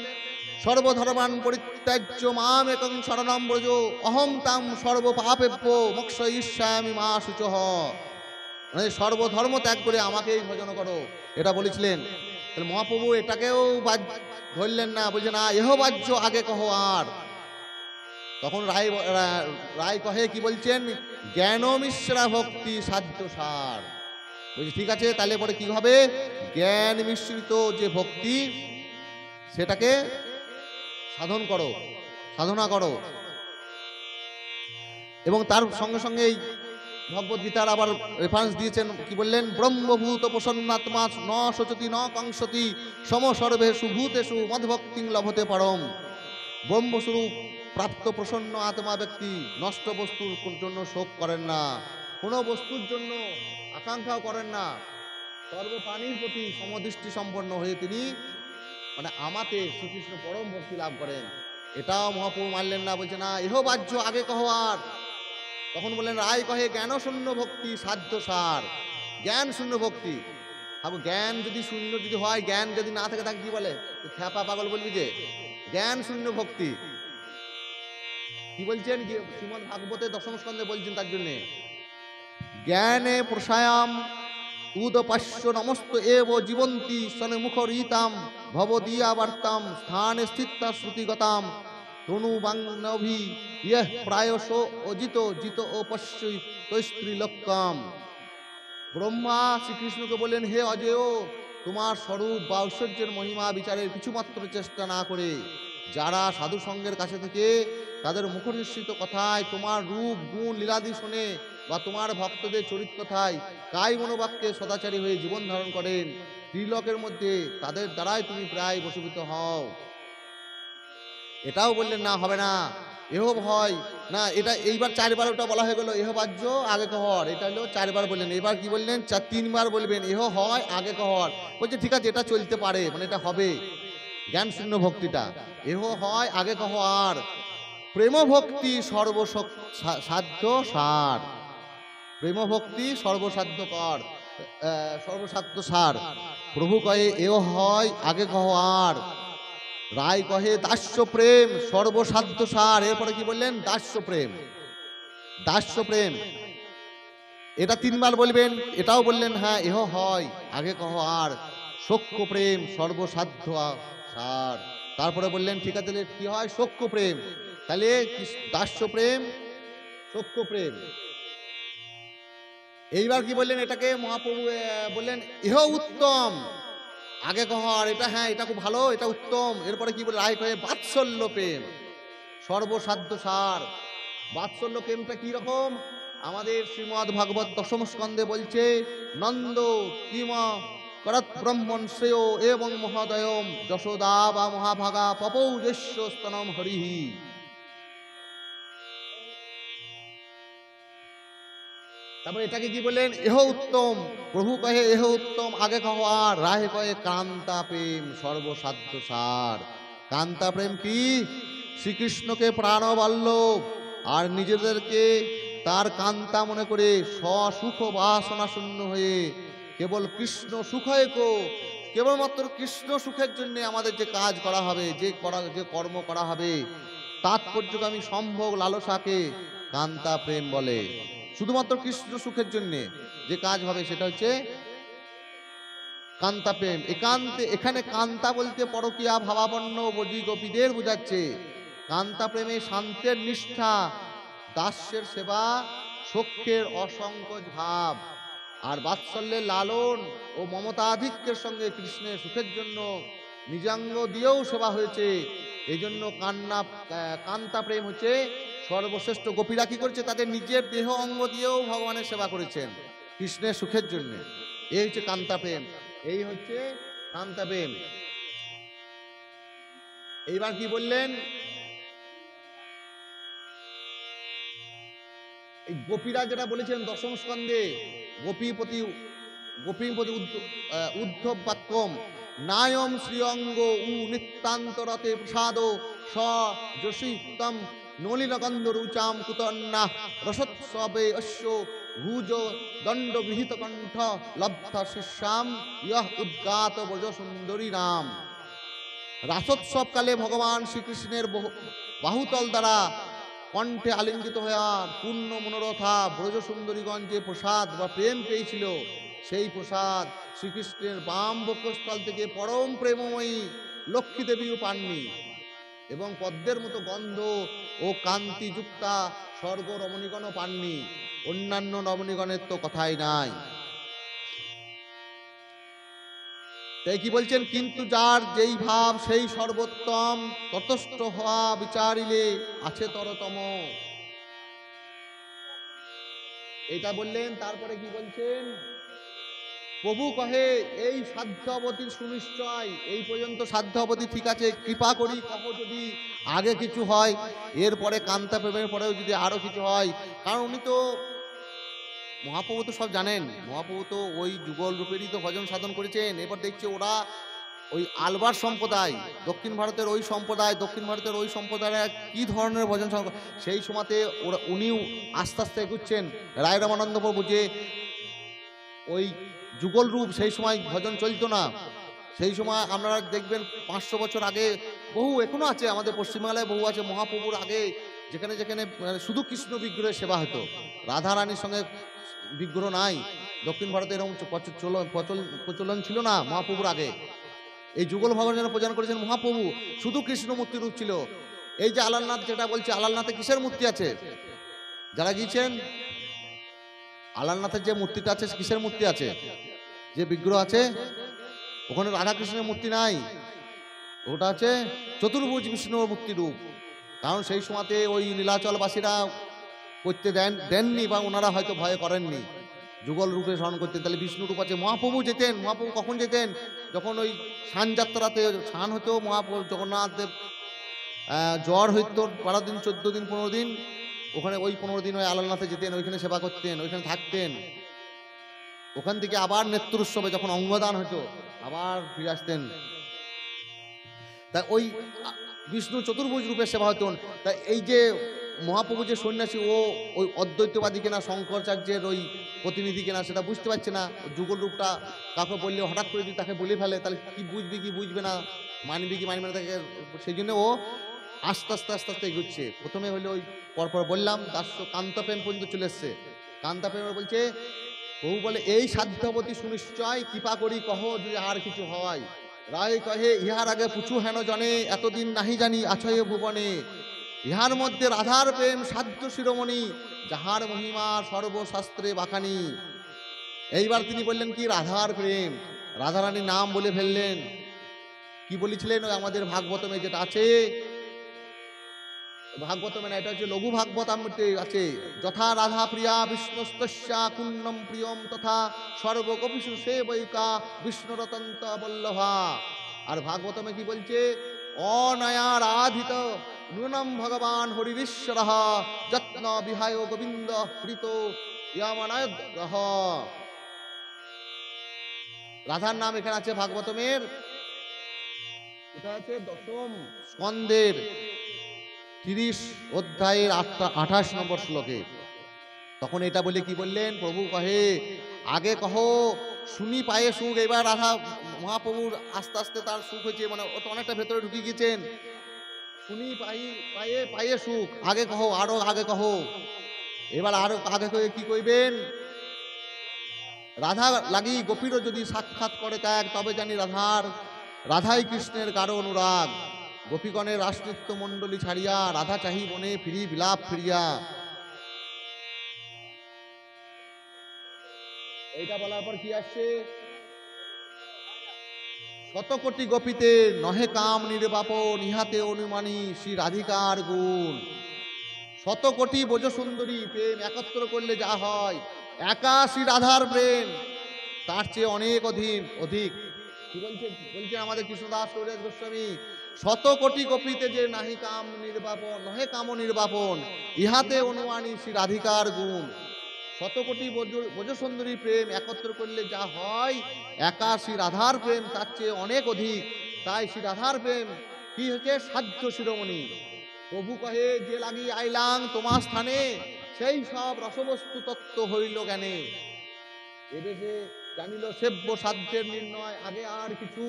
সর্বধর্মান পরিত্যাজ্য মাম একং শরণম ব্রজ, অহং তাম সর্ব পাপেভ্য মোক্ষয়িষ্যামি মা শুচঃ। মানে সর্বধর্ম ত্যাগ করে আমাকেই ভজন করো, এটা বলেছিলেন। তাহলে মহাপ্রভু এটাকেও ধরলেন না, বলছেন না এহ বাহ্য আগে কহ আর। তখন রায় কহে কি বলছেন, জ্ঞান মিশ্রা ভক্তি সাধ্য সার। বলছি ঠিক আছে, তাহলে পরে কি হবে, জ্ঞান মিশ্রিত যে ভক্তি সেটাকে সাধন করো, সাধনা করো। এবং তার সঙ্গে সঙ্গে এই ভগবত গীতার আবার রেফারেন্স দিয়েছেন, কি বললেন, ব্রহ্মভূত প্রসন্নাত্মা ন শোচতি ন কংসতি সম সর্বেষু ভূতেষু মদ্ভক্তিং লভতে পরম। ব্রহ্মস্বরূপ প্রাপ্ত প্রসন্ন আত্মা ব্যক্তি নষ্ট বস্তুর জন্য শোক করেন না, কোনো বস্তুর জন্য আকাঙ্ক্ষাও করেন না, সর্বপ্রাণীর প্রতি সমদৃষ্টি সম্পন্ন হয়ে তিনি মানে আমাতে শ্রীকৃষ্ণ পরম ভক্তি লাভ করেন। এটাও মহাপ্রভু মানলেন না, বলছে না এহ বাহ্য আগে কহ আর। তখন বললেন, রায় কহে জ্ঞান শূন্য ভক্তি সাধ্য সার। জ্ঞান শূন্য ভক্তি, ভাবো জ্ঞান যদি শূন্য যদি হয়, জ্ঞান যদি না থাকে তাকে কি বলে, খ্যাপা পাগল বলবি যে। জ্ঞান শূন্য ভক্তি কি বলছেন, শ্রীমদ্ ভাগবতে দশম স্কন্ধে বলছেন তার জন্যে, জ্ঞানে প্রসায়াম উদপাস্য নমস্ত এব জীবন্তী সন্মুখরিতাম ভবদীয়া বার্তাম স্থানে স্থিতা শ্রুতিগতাম তনু বাংনভি ইহ প্রায়শ অজিত জিত ও পশ্য তৈস্ত্রীলোক্কাম। ব্রহ্মা শ্রীকৃষ্ণকে বললেন, হে অজেয়, তোমার স্বরূপ বা ঐশ্বর্যের মহিমা বিচারের কিছুমাত্র চেষ্টা না করে যারা সাধু সঙ্গের কাছে থেকে তাদের মুখনিসৃত কথায় তোমার রূপ গুণ লীলাদি শোনে বা তোমার ভক্তদের চরিত কথায় কায় মনোবাক্যে সদাচারী হয়ে জীবন ধারণ করেন, ত্রিলোকের মধ্যে তাদের দ্বারাই তুমি প্রায় বশীভূত হও। এটাও বললেন না, হবে না, এহ ভয় না, এটা এইবার চারবার ওটা বলা হয়ে গেল, এহ বাহ্য আগে কহর, এটা হলো চারবার বললেন। এবার কি বললেন, তিনবার বলবেন, এহ হয় আগে কহর। বলছে ঠিক আছে, এটা চলতে পারে, মানে এটা হবে জ্ঞান শূন্য ভক্তিটা। এহ হয় আগে কহ আর প্রেম ভক্তি সর্বসাধ্য সার, প্রেম ভক্তি সর্বসাধ্য কর, সর্বসাধ্য সার। প্রভু কহে এও হয় আগে কহ আর, রায় কহে দাস্য প্রেম সর্বসাধ্য সার। এরপরে কি বললেন, দাস্য প্রেম, দাস্য প্রেম, এটা তিনবার বলবেন। এটাও বললেন হ্যাঁ, এহ হয় আগে কহ আর সখ্য প্রেম সর্বসাধ্য সার। তারপরে বললেন ঠিক আছে, তাহলে কি হয়, সখ্য প্রেম, তাহলে দাস্য প্রেম সখ্য প্রেম। এইবার কি বললেন, এটাকে মহাপ্রভু বললেন ইহ উত্তম আগে কহর, এটা হ্যাঁ, এটা খুব ভালো, এটা উত্তম। এরপরে কি বলে, রায় কহে বাৎসল্য প্রেম সর্বসাধ্য সার। বাৎসল্য প্রেমটা কি রকম, আমাদের শ্রীমদ্ ভাগবত দশম স্কন্ধে বলছে, নন্দ কিম করত ব্রহ্মণ শ্রেয় এবং মহোদয়ম যশোদা বা মহাভাগা পপৌ যস্য স্তনম হরিহি। তারপরে এটাকে কি বললেন, এহ উত্তম, প্রভু কহে এহ উত্তম আগে কহ আর, রাহে কহে কান্তা প্রেম সর্বসাধ্য সার। কান্তা প্রেম কি, শ্রীকৃষ্ণকে প্রাণবল্লভ আর নিজেদেরকে তার কান্তা মনে করে স্বসুখ বাসনা শূন্য হয়ে কেবল কৃষ্ণ সুখয়কো, কেবলমাত্র কৃষ্ণ সুখের জন্য আমাদের যে কাজ করা হবে, যে কর্ম করা হবে, তাৎপর্যগামী সম্ভোগ লালসাকে কান্তা প্রেম বলে। শুধুমাত্র কৃষ্ণ সুখের জন্য যে কাজ হবে সেটা হচ্ছে কান্তা প্রেম। একান্তে, এখানে কান্তা বলতে পরকীয়া ভাবাপন্ন বজি গোপীদের বোঝাচ্ছে। কান্তা প্রেমে শান্তের নিষ্ঠা, দাস্যের সেবা, সখ্যের অসংকোচ ভাব, আর বাৎসল্যের লালন ও মমতাধিক্যের সঙ্গে কৃষ্ণের সুখের জন্য নিজাঙ্গ দিয়েও সেবা হয়েছে। এই জন্য কান্তা প্রেম হচ্ছে সর্বশ্রেষ্ঠ। গোপীরা কি করেছে, তাদের নিজের দেহ অঙ্গ দিয়েও ভগবানের সেবা করেছেন কৃষ্ণের সুখের জন্য। এই হচ্ছে কান্তা প্রেম, এই হচ্ছে কান্তা প্রেম। এইবার কি বললেন, এই গোপীরা যেটা বলেছেন দশম স্কন্ধে, গোপীপতি উদ্ধব বাক্যম নায়ম শ্রীঅঙ্গ উ নিত্যান্তরতে প্রসাদ স যশিতম নলিনগন্ধ রুচাম কুতন্না রসোৎসবে অশ্য ভুজ দণ্ড গৃহীত কণ্ঠ লব্ধ শিষ্যাম ইহ উদ্গাত ব্রজ সুন্দরী নাম। রাসোৎসবকালে ভগবান শ্রীকৃষ্ণের বাহুতল দ্বারা কণ্ঠে আলিঙ্গিত হইয়া পূর্ণ মনোরথা ব্রজ সুন্দরীগঞ্জ যে প্রসাদ বা প্রেম পেয়েছিল, সেই প্রসাদ শ্রীকৃষ্ণের বাম বক্ষস্থল থেকে পরম প্রেমময়ী লক্ষ্মী দেবীও পাননি, এবং পদ্মের মতো গন্ধ ও কান্তিযুক্তা স্বর্গ রমণীগণও পাননি। অন্যান্য রমণীগণের তো কথাই নাই। তাই কি বলছেন, কিন্তু যার যেই ভাব সেই সর্বোত্তম, ততস্থ হওয়া বিচারিলে আছে তরতম। এটা বললেন। তারপরে কি বলছেন, প্রভু কহে এই সাধ্যাবতী সুনিশ্চয়, এই পর্যন্ত সাধ্যাবতী ঠিক আছে, কৃপা করি কহ যদি আগে কিছু হয়, এরপরে কান্তা প্রেমের পরেও যদি আরো কিছু হয়। কারণ উনি তো মহাপ্রভু তো সব জানেন, মহাপ্রভু তো ওই যুগল রূপেরই তো ভজন সাধন করেছেন। এবার দেখছে ওরা ওই আলবার সম্প্রদায়, দক্ষিণ ভারতের ওই সম্প্রদায়, দক্ষিণ ভারতের ওই সম্প্রদায়ের কি ধরনের ভজন সাধন, সেই সময়তে উনিও আস্তে আস্তে এগুচ্ছেন। রায় রামানন্দ প্রভু যে ওই যুগল রূপ, সেই সময় ভজন চলতো না। সেই সময় আপনারা দেখবেন 500 বছর আগে বহু, এখনো আছে আমাদের পশ্চিমবাংলায় বহু আছে, মহাপ্রভুর আগে যেখানে যেখানে শুধু কৃষ্ণ বিগ্রহের সেবা হতো, রাধা রানীর সঙ্গে বিগ্রহ নাই। দক্ষিণ ভারতে এরকম প্রচলন ছিল না মহাপ্রভুর আগে। এই যুগল ভগবান যেন প্রদান করেছেন মহাপ্রভু, শুধু কৃষ্ণ মূর্তি রূপ ছিল। এই যে আলালনাথ যেটা বলছে, আলালনাথে কিসের মূর্তি আছে? যারা গিয়েছেন আলালনাথের যে মূর্তিটা আছে কিসের মূর্তি আছে? যে বিগ্রহ আছে ওখানে রাধাকৃষ্ণের মূর্তি নাই, ওটা আছে চতুর্ভুজ বিষ্ণুর মূর্তি রূপ। কারণ সেই সময়তে ওই নীলাচলবাসীরা করতে দেননি বা ওনারা হয়তো ভয় করেননি, যুগল রূপে স্মরণ করতেন। তাহলে বিষ্ণু রূপ আছে। মহাপ্রভু যেতেন, মহাপ্রভু কখন যেতেন? যখন ওই স্নান যাত্রাতে স্নান হতো, মহাপ্রভু জগন্নাথ দেব জ্বর হইতো 12 দিন 14 দিন 15 দিন, ওখানে ওই 15 দিন ওই আলালনাথে যেতেন, ওইখানে সেবা করতেন, ওইখানে থাকতেন। ওখান থেকে আবার নেত্র উৎসবে যখন অঙ্গদান হতো আবার ফিরে আসতেন। তাই ওই বিষ্ণু চতুর্ভুজ রূপে সেবা হতেন। তাই এই যে মহাপ্রভু যে সন্ন্যাসী, ও ওই অদ্বৈতবাদী কিনা শঙ্করাচার্যের ওই প্রতিনিধি কিনা সেটা বুঝতে পারছে না। যুগল রূপটা কাউকে বললে হঠাৎ করে যদি তাকে বলে ফেলে তাহলে কি বুঝবি কি বুঝবে না, মানবি কি মানবে না তাকে, সেই জন্য ও আস্তে আস্তে আস্তে আস্তে এগুচ্ছে। প্রথমে হলে ওই পরপর বললাম দাস্য কান্তপ্রেম পর্যন্ত চলে এসছে। কান্তপ্রেম বলছে, প্রভু বলে এই সাধ্যবতী সুনিশ্চয় কৃপা করি কহ যদি আর কিছু হয়। রায় কহে ইহার আগে পুছু হেন জনে, এতদিন নাহি জানি আছয়ে ভুবনে। ইহার মধ্যে রাধার প্রেম সাধ্য শিরোমণি, যাহার মহিমা সর্বশাস্ত্রে বাখানি। এইবার তিনি বললেন কি রাধার প্রেম, রাধারানীর নাম বলে ফেললেন। কি বলেছিলেন ওই আমাদের ভাগবতমে যেটা আছে, ভাগবতমে না, এটা হচ্ছে লঘু ভাগবতামৃতে আছে। যথা রাধা প্রিয়া বিষ্ণুস্তস্যা কুন্নম প্রিয়ম তথা সর্বগোপীষু সেবৈকা বিষ্ণুরতন্ত বল্লভা। আর ভাগবতমে কি বলছে, অনয়া রাধিত নূনম ভগবান হরিশ্বর যত্ন বিহায় গোবিন্দ হৃত ইয়ামানায়। রাধার নাম এখানে আছে ভাগবতমের, এটা আছে 10ম স্কন্দের 30 অধ্যায়ের 28 নম্বর শ্লোকে। তখন এটা বলে কি বললেন, প্রভু কহে আগে কহো শুনি পায়ে সুখ। এবার রাধা মহাপ্রভুর আস্তে আস্তে তার সুখ হয়েছে, মানে ও তো অনেকটা ভেতরে ঢুকে গিয়েছেন। শুনি পায়ে পায়ে সুখ, আগে কহো, আরো আগে কহো। এবার আরো আগে কয়ে কি কইবেন, রাধা লাগি গোপীরও যদি সাক্ষাৎ করে ত্যাগ, তবে জানি রাধাই কৃষ্ণের কারো অনুরাগ। গোপীগণের রাষ্ট্রিত্ব মণ্ডলী ছাড়িয়া, রাধা চাহি বনে ফিরি বিলাপ ফিরিয়া। এইটা বলার পর কি আসছে, শতকোটি গোপীতে নহে কাম নির্বাপন, ইহাতে অনুমানী শ্রী রাধিকার গুণ। 100 কোটি ব্রজ সুন্দরী প্রেম একত্র করলে যা হয়, একা শ্রী রাধার প্রেম তার চেয়ে অনেক অধিক। কি বলছে আমাদের কৃষ্ণদাস কবিরাজ গোস্বামী, 100 কোটি গোপীতে যে নাহি কাম নির্বাপন, নহে কাম নির্বাপন, ইহাতে অনুমানী শ্রী রাধিকার গুণ। 100 কোটি ব্রজ সুন্দরী প্রেম একত্র করলে যা হয়, একা শ্রী রাধার প্রেম তার চেয়ে অনেক অধিক। তাই শ্রী রাধার প্রেম কি হচ্ছে, সাধ্য শিরোমণি। প্রভু কহে যে লাগি আইলাং তোমার স্থানে, সেই সব রসবস্তু তত্ত্ব হইল জ্ঞানে। এদেশে জানিল সেব্য সাধ্যের নির্ণয়, আগে আর কিছু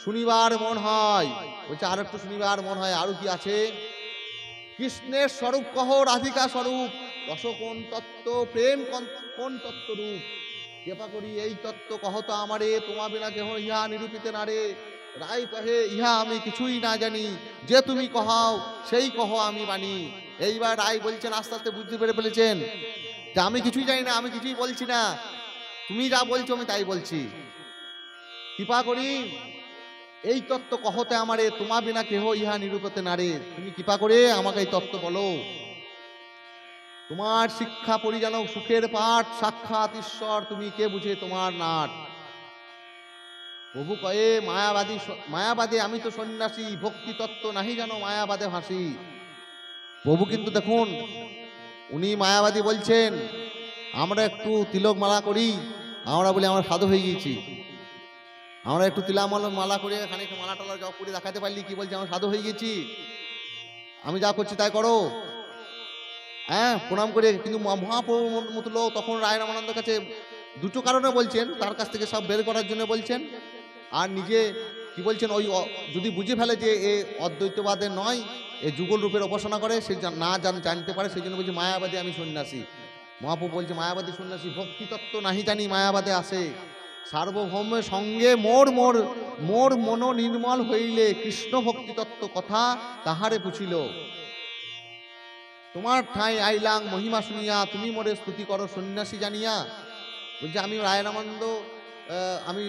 শুনিবার মন হয়। বলছে আর একটু শুনিবার মন হয়, আরো কি আছে, কৃষ্ণের স্বরূপ কহ রাধিকা স্বরূপ, রস কোন তত্ত্ব প্রেম কোন তত্ত্ব রূপ। কৃপা করি এই তত্ত্ব কহত আমারে, তোমা বিনা কেহ ইহা নিরূপিতে নারে। রায় কহে ইহা আমি কিছুই না জানি, যে তুমি কহাও সেই কহ আমি বানি। এইবার রায় বলছেন, আস্তে আস্তে বুঝতে পেরে ফেলেছেন যে আমি কিছুই জানি না, আমি কিছুই বলছি না, তুমি যা বলছো আমি তাই বলছি। কৃপা করি এই তত্ত্ব কহতে আমারে, তোমা বিনা কেহ ইহা নিরূপতে নারে। তুমি কৃপা করে আমাকে এই তত্ত্ব বলো। তোমার শিক্ষা পরিজানক সুখের পাঠ, সাক্ষাৎ ঈশ্বর তুমি কে বুঝে তোমার নাট। প্রভু কয়ে মায়াবাদী আমি তো সন্ন্যাসী, ভক্তি তত্ত্ব নাহি জানো মায়াবাদে হাসি। প্রভু কিন্তু দেখুন উনি মায়াবাদী বলছেন, আমরা একটু তিলক মালা করি, আমরা বলি আমরা সাধু হয়ে গিয়েছি। আমরা একটু মালা করে খানিক মালা টালা জপ করে দেখাতে পারলি কি বলছি, আমরা সাধু হয়ে গেছি, আমি যা করছি তাই করো, হ্যাঁ প্রণাম করে। কিন্তু মহাপ্রভুর মতো লোক তখন রায় রামানন্দের কাছে দুটো কারণে বলছেন, তার কাছ থেকে সব বের করার জন্য বলছেন, আর নিজে কি বলছেন, ওই যদি বুঝে ফেলে যে এ অদ্বৈতবাদের নয়, এ যুগল রূপের উপাসনা করে, সে না জানতে পারে, সেই জন্য বলছে মায়াবাদী আমি সন্ন্যাসী। মহাপ্রভু বলছে মায়াবাদী সন্ন্যাসী ভক্তি তত্ত্ব নাহি জানি মায়াবাদে আসে, সার্বভৌমের সঙ্গে মোর মোর মোর মন নির্মল হইলে কৃষ্ণ ভক্তি তত্ত্ব কথা তাহারে পুছিল। তোমার ঠাঁই আইলাং মহিমা শুনিয়া, তুমি মোরে স্তুতি করো সন্ন্যাসী জানিয়া। বলছে আমি রায়রামানন্দ, আমি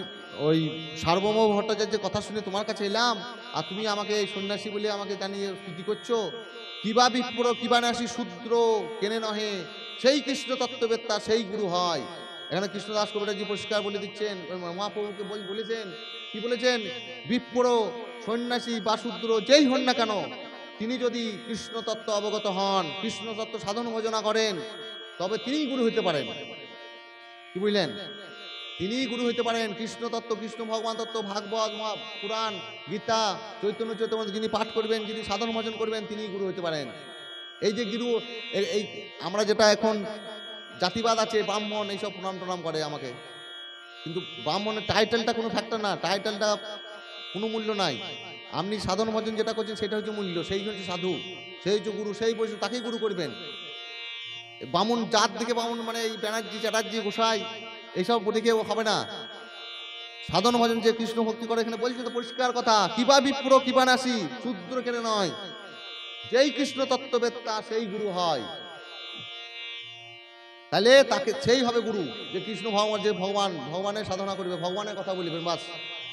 ওই সার্বভৌম ভট্টাচার্যের কথা শুনে তোমার কাছে এলাম, আর তুমি আমাকে এই সন্ন্যাসী বলে আমাকে জানিয়ে স্তুতি করছো। কিবা বিপ্র কিবা নাসি শূদ্র কেনে নহে, সেই কৃষ্ণ তত্ত্ববেত্তা সেই গুরু হয়। এখানে কৃষ্ণদাস কবিরাজি পরিষ্কার বলে দিচ্ছেন, মহাপ্রভুকে বলেছেন, কি বলেছেন, বিপ্র সন্ন্যাসী বা শূদ্র যেই হন না কেন, তিনি যদি কৃষ্ণ তত্ত্ব অবগত হন, কৃষ্ণ তত্ত্ব সাধন ভজনা করেন, তবে তিনিই গুরু হইতে পারেন। কি বুঝলেন? তিনিই গুরু হইতে পারেন। কৃষ্ণ তত্ত্ব, কৃষ্ণ ভগবান তত্ত্ব, ভাগবত, পুরাণ, গীতা, চৈতন্য চৈতন্য যিনি পাঠ করবেন, যিনি সাধন ভজন করবেন, তিনিই গুরু হইতে পারেন। এই যে গুরু, এই আমরা যেটা এখন জাতিবাদ আছে, ব্রাহ্মণ এইসব প্রণাম টনাম করে আমাকে, কিন্তু ব্রাহ্মণের টাইটেলটা কোনো ফ্যাক্টর না, টাইটেলটা কোনো মূল্য নাই। আপনি সাধন ভজন যেটা করছেন সেটা হচ্ছে মূল্য, সেই হচ্ছে সাধু, সেই হচ্ছে গুরু, সেই বৈষ্ণব, তাকেই গুরু করবেন। বামুন জাত দিকে বামুন মানে এই ব্যানার্জি চ্যাটার্জি গোসাই এইসব দেখে হবে না। সাধন ভজন যে কৃষ্ণ ভক্তি করে, এখানে বলছে তো পরিষ্কার কথা, কিবা বিপ্র কিবা নাসি শূদ্র কেন নয়, যেই কৃষ্ণ তত্ত্ববেত্তা সেই গুরু হয়। তাহলে তাকে সেই হবে গুরু, যে কৃষ্ণ ভগবান, যে ভগবানের সাধনা করবে, ভগবানের কথা বলবেন, বাস,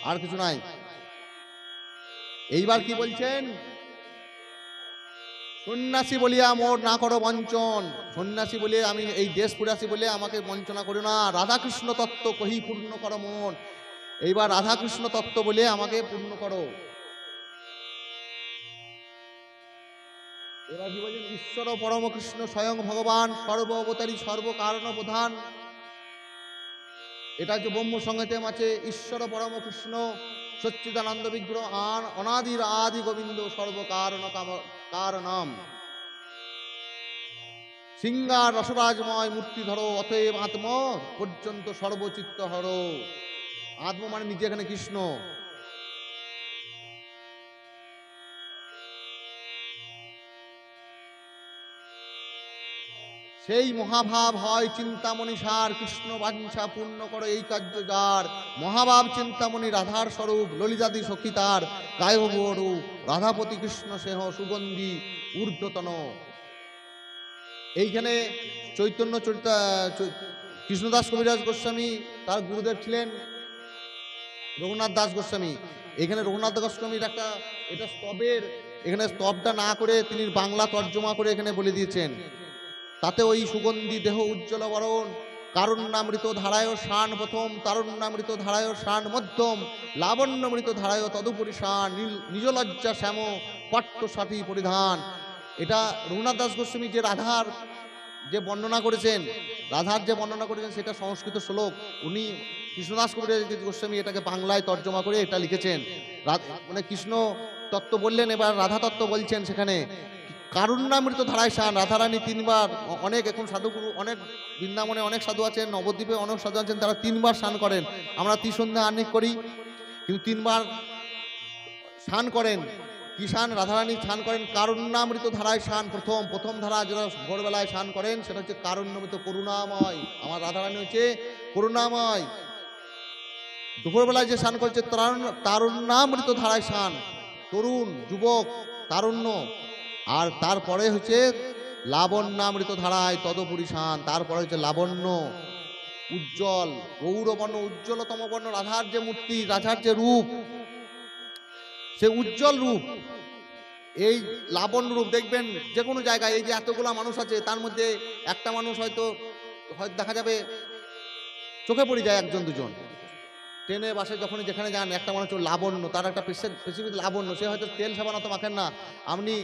আর কিছু নাই। এইবার কি বলছেন, সন্ন্যাসী বলিয়া মোর না করো বঞ্চন, সন্ন্যাসী বলে আমি এই দেশ পুরাসী বলে আমাকে বঞ্চনা করো না, রাধাকৃষ্ণ তত্ত্ব কহি পূর্ণ করো মন। এইবার রাধাকৃষ্ণ তত্ত্ব বলে আমাকে পূর্ণ করো। এবার কি বলছেন, ঈশ্বর পরম কৃষ্ণ স্বয়ং ভগবান, সর্ব অবতারী সর্ব কারণ প্রধান। এটা হচ্ছে ব্রহ্ম সংহিতে আছে, ঈশ্বর পরম কৃষ্ণ সচ্চিদানন্দ বিগ্রহ অনাদির আদি গোবিন্দ সর্বকারণ কারণম, সিংহার রসরাজময় মূর্তি ধরো, অতএব আত্ম পর্যন্ত সর্বচিত্ত হর। আত্ম মানে নিজে, এখানে কৃষ্ণ। সেই মহাভাব হয় চিন্তামণি সার, কৃষ্ণ বাঞ্ছা পূর্ণ করো এই কার্য যার। মহাভাব চিন্তামণি রাধার স্বরূপ, ললিতাদি সখী তার কায়রূপ, রাধাপতি কৃষ্ণ সেহ সুগন্ধি ঊর্ধ্বতন। এইখানে চৈতন্য চরিতা কৃষ্ণদাস কবিরাজ গোস্বামী, তার গুরুদেব ছিলেন রঘুনাথ দাস গোস্বামী। এখানে রঘুনাথ গোস্বামীর একটা, এটা স্তবের, এখানে স্তবটা না করে তিনি বাংলা তর্জমা করে এখানে বলে দিয়েছেন। তাতে ওই সুগন্ধি দেহ উজ্জ্বল বরণ, কারুণ্যামৃত ধারায় শান প্রথম, তারুণ্যামৃত ধারায় শান মধ্যম, লাবণ্যমৃত ধারায় তদুপরি শান, নিজ লজ্জা শ্যাম পট্ট সাথী পরিধান। এটা রঘুনাথ দাস গোস্বামী যে রাধার যে বর্ণনা করেছেন, সেটা সংস্কৃত শ্লোক। উনি কৃষ্ণদাস গোস্বামী এটাকে বাংলায় তর্জমা করে এটা লিখেছেন। মানে কৃষ্ণ তত্ত্ব বললেন, এবার রাধা তত্ত্ব বলছেন। সেখানে কারুণ্যামৃত ধারায় শান, রাধারানী তিনবার, অনেক এখন সাধুগুরু, অনেক বৃন্দাবনে অনেক সাধু আছেন, নবদ্বীপে অনেক সাধু আছেন, তারা তিনবার স্নান করেন। আমরা ত্রিসন্ধ্যা আহ্নিক করি, কিন্তু তিনবার স্নান করেন। কি স্নান? রাধারানী স্নান করেন কারুণ্যামৃত ধারায় স্নান। প্রথম ধারা যারা ভোরবেলায় স্নান করেন সেটা হচ্ছে কারুণ্যামৃত, করুণাময়। আমার রাধারানী হচ্ছে করুণাময়। দুপুরবেলায় যে স্নান করছে তারুণ্যামৃত ধারায় স্নান, তরুণ যুবক তারুণ্য। আর তারপরে হচ্ছে লাবণ্যামৃত ধারায় তদপুরী স্নান, তারপরে হচ্ছে লাবণ্য, উজ্জ্বল গৌরবর্ণ, উজ্জ্বলতম বর্ণ। রাধার যে মূর্তি, রাধার যে রূপ, সে উজ্জ্বল রূপ, এই লাবণ্য রূপ দেখবেন যে কোনো জায়গায়। এই যে এতগুলা মানুষ আছে, তার মধ্যে একটা মানুষ হয়তো দেখা যাবে চোখে পড়ে যায়, একজন দুজন। ট্রেনে বাসে যখনই যেখানে যান, একটা মানুষ লাবণ্য, তার একটা স্পেসিফিক লাবণ্য। সে হয়তো তেল সাবান অত মাখেন না। আপনি